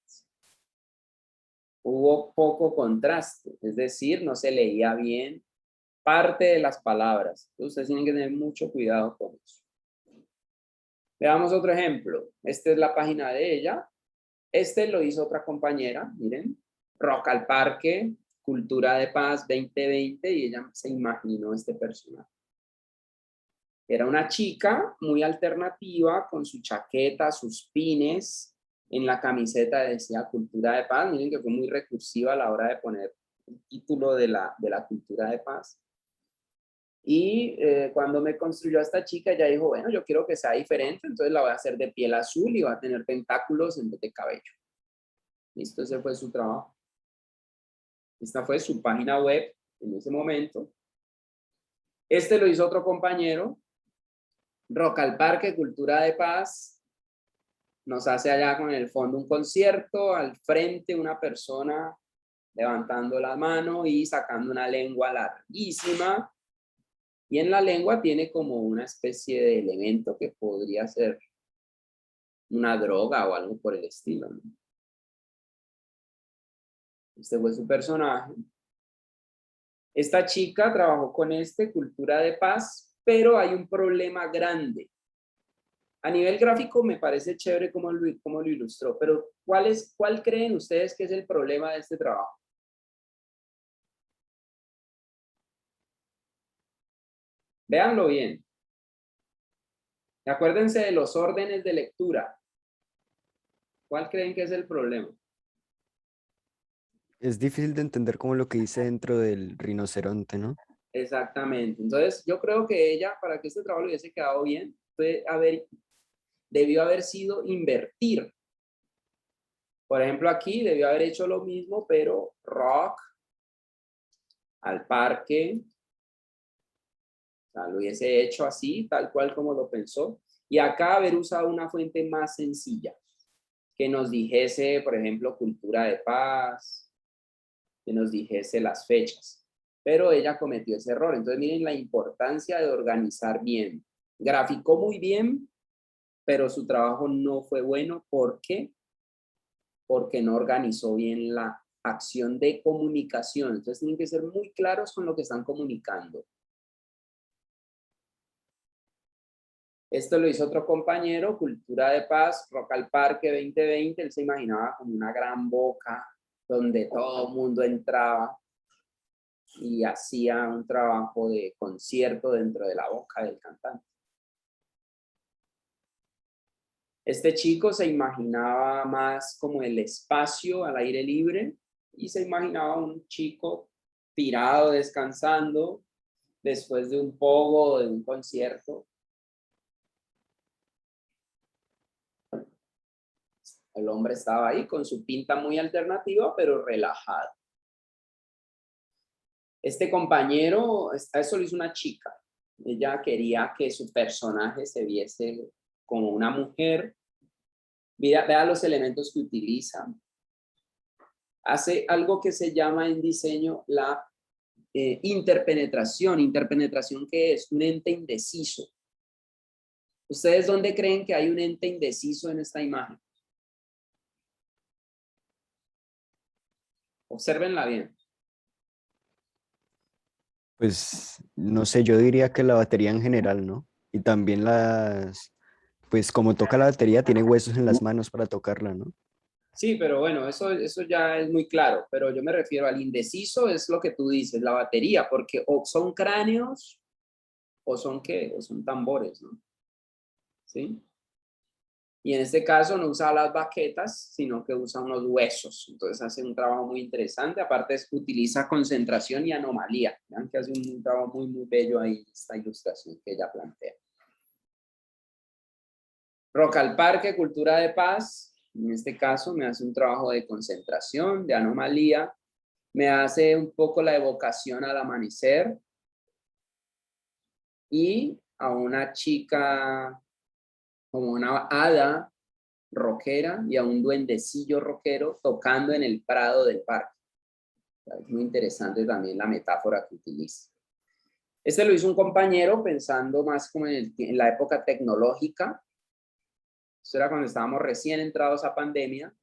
Hubo poco contraste, es decir, no se leía bien parte de las palabras. Entonces, ustedes tienen que tener mucho cuidado con eso. Veamos otro ejemplo. Esta es la página de ella. Este lo hizo otra compañera, miren. Rock al Parque, Cultura de Paz 2020, y ella se imaginó este personaje. Era una chica muy alternativa, con su chaqueta, sus pines, en la camiseta decía Cultura de Paz. Miren que fue muy recursiva a la hora de poner el título de la Cultura de Paz. Y cuando me construyó a esta chica, ella dijo, bueno, yo quiero que sea diferente, entonces la voy a hacer de piel azul y va a tener tentáculos en vez de cabello. Listo, ese fue su trabajo. Esta fue su página web en ese momento. Este lo hizo otro compañero. Rock al Parque, Cultura de Paz. Nos hace allá con el fondo un concierto, al frente una persona levantando la mano y sacando una lengua larguísima. Y en la lengua tiene como una especie de elemento que podría ser una droga o algo por el estilo, ¿no? Este fue su personaje. Esta chica trabajó con Cultura de Paz, pero hay un problema grande. A nivel gráfico me parece chévere cómo lo ilustró, pero ¿cuál creen ustedes que es el problema de este trabajo? Véanlo bien. Acuérdense de los órdenes de lectura. ¿Cuál creen que es el problema? Es difícil de entender como lo que dice dentro del rinoceronte, ¿no? Exactamente. Entonces, yo creo que ella, para que este trabajo le hubiese quedado bien, debió haber sido invertir. Por ejemplo, aquí debió haber hecho lo mismo, pero rock al parque. O sea, lo hubiese hecho así, tal cual como lo pensó. Y acá haber usado una fuente más sencilla, que nos dijese, por ejemplo, Cultura de Paz, que nos dijese las fechas. Pero ella cometió ese error. Entonces, miren la importancia de organizar bien. Graficó muy bien, pero su trabajo no fue bueno. ¿Por qué? Porque no organizó bien la acción de comunicación. Entonces, tienen que ser muy claros con lo que están comunicando. Esto lo hizo otro compañero, Cultura de Paz, Rock al Parque 2020. Él se imaginaba como una gran boca donde todo el mundo entraba y hacía un trabajo de concierto dentro de la boca del cantante. Este chico se imaginaba más como el espacio al aire libre y se imaginaba un chico tirado, descansando, después de un pogo o de un concierto. El hombre estaba ahí con su pinta muy alternativa, pero relajado. Este compañero, eso lo hizo una chica. Ella quería que su personaje se viese como una mujer. Vea los elementos que utiliza. Hace algo que se llama en diseño la interpenetración. ¿Interpenetración qué es? Un ente indeciso. ¿Ustedes dónde creen que hay un ente indeciso en esta imagen? Obsérvenla bien. Pues no sé, yo diría que la batería en general, ¿no? Y también pues como toca la batería, tiene huesos en las manos para tocarla, ¿no? Sí, pero bueno, eso ya es muy claro, pero yo me refiero al indeciso, es lo que tú dices, la batería, porque o son cráneos o son ¿qué? O son tambores, ¿no? ¿Sí? Y en este caso no usa las baquetas, sino que usa unos huesos. Entonces hace un trabajo muy interesante. Aparte utiliza concentración y anomalía. Vean que hace un trabajo muy, muy bello ahí esta ilustración que ella plantea. Roca al Parque, Cultura de Paz. En este caso me hace un trabajo de concentración, de anomalía. Me hace un poco la evocación al amanecer. Y a una chica como una hada rockera y a un duendecillo rockero tocando en el prado del parque. Es muy interesante también la metáfora que utiliza. Este lo hizo un compañero pensando más como en la época tecnológica. Eso era cuando estábamos recién entrados a pandemia.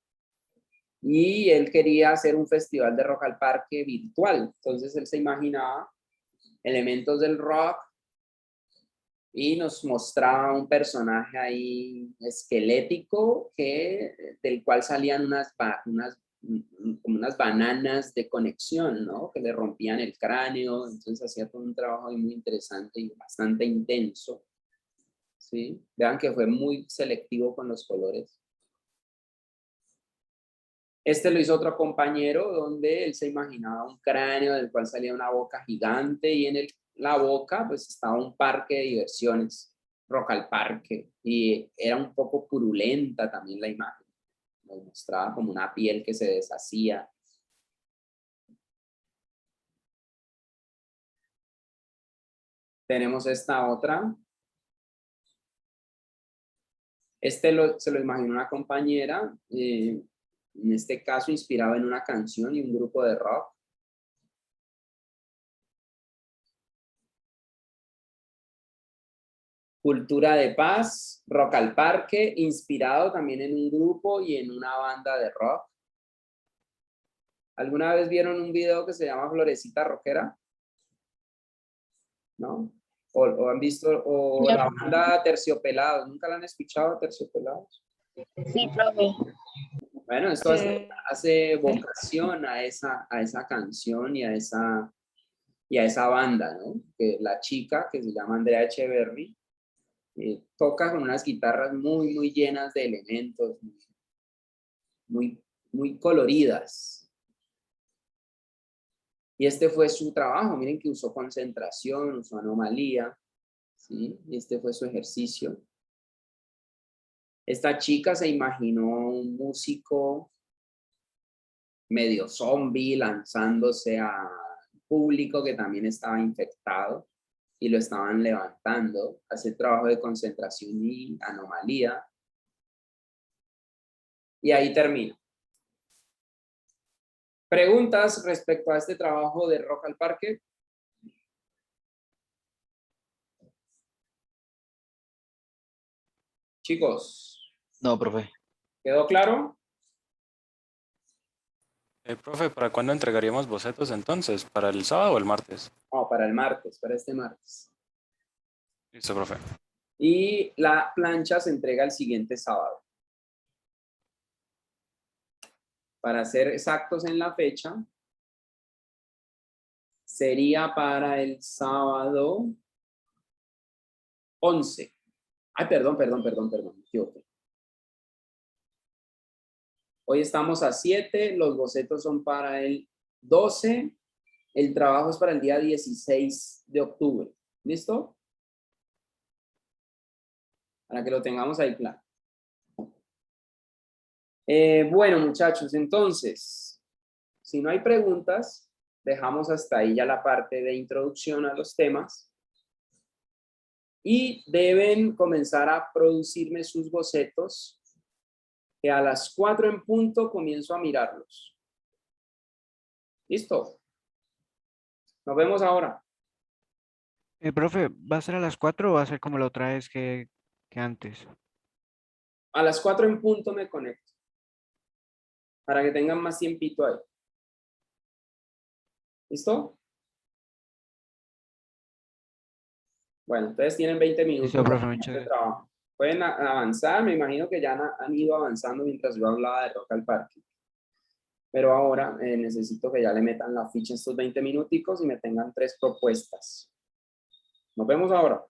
Y él quería hacer un festival de rock al parque virtual. Entonces él se imaginaba elementos del rock y nos mostraba un personaje ahí esquelético del cual salían como unas bananas de conexión, ¿no? Que le rompían el cráneo. Entonces hacía todo un trabajo muy interesante y bastante intenso. ¿Sí? Vean que fue muy selectivo con los colores. Este lo hizo otro compañero donde él se imaginaba un cráneo del cual salía una boca gigante y en la boca pues estaba un parque de diversiones, Rock al Parque, y era un poco purulenta también la imagen. Nos mostraba como una piel que se deshacía. Tenemos esta otra. Se lo imaginó una compañera, en este caso inspirado en una canción y un grupo de rock. Cultura de Paz, Rock al Parque, inspirado también en un grupo y en una banda de rock. ¿Alguna vez vieron un video que se llama Florecita Rockera? ¿No? O han visto, o la banda Terciopelados. ¿Nunca la han escuchado, Terciopelados? Sí, profe. Bueno, esto hace vocación a esa canción y a esa banda, ¿no? Que la chica, que se llama Andrea Echeverry, toca con unas guitarras muy, muy llenas de elementos, muy, muy coloridas. Y este fue su trabajo. Miren que usó concentración, usó anomalía, ¿sí? Y este fue su ejercicio. Esta chica se imaginó un músico medio zombie lanzándose al público que también estaba infectado y lo estaban levantando. Hace trabajo de concentración y anomalía. Y ahí termino. ¿Preguntas respecto a este trabajo de Rock al Parque? Chicos. No, profe. ¿Quedó claro? Profe, ¿para cuándo entregaríamos bocetos entonces? ¿Para el sábado o el martes? No, para el martes, para este martes. Listo, profe. Y la plancha se entrega el siguiente sábado. Para ser exactos en la fecha, sería para el sábado 11. Ay, perdón, me equivoqué. Hoy estamos a 7, los bocetos son para el 12, el trabajo es para el día 16 de octubre. ¿Listo? Para que lo tengamos ahí claro. Bueno, muchachos, entonces, si no hay preguntas, dejamos hasta ahí ya la parte de introducción a los temas. Y deben comenzar a producirme sus bocetos, que a las 4 en punto comienzo a mirarlos. ¿Listo? Nos vemos ahora. Profe, ¿va a ser a las 4 o va a ser como la otra vez que antes? A las 4 en punto me conecto. Para que tengan más tiempito ahí. ¿Listo? Bueno, entonces tienen 20 minutos. Listo, profe, de trabajo. Pueden avanzar, me imagino que ya han ido avanzando mientras yo hablaba de Rock al Parque. Pero ahora necesito que ya le metan la ficha estos 20 minuticos y me tengan 3 propuestas. Nos vemos ahora.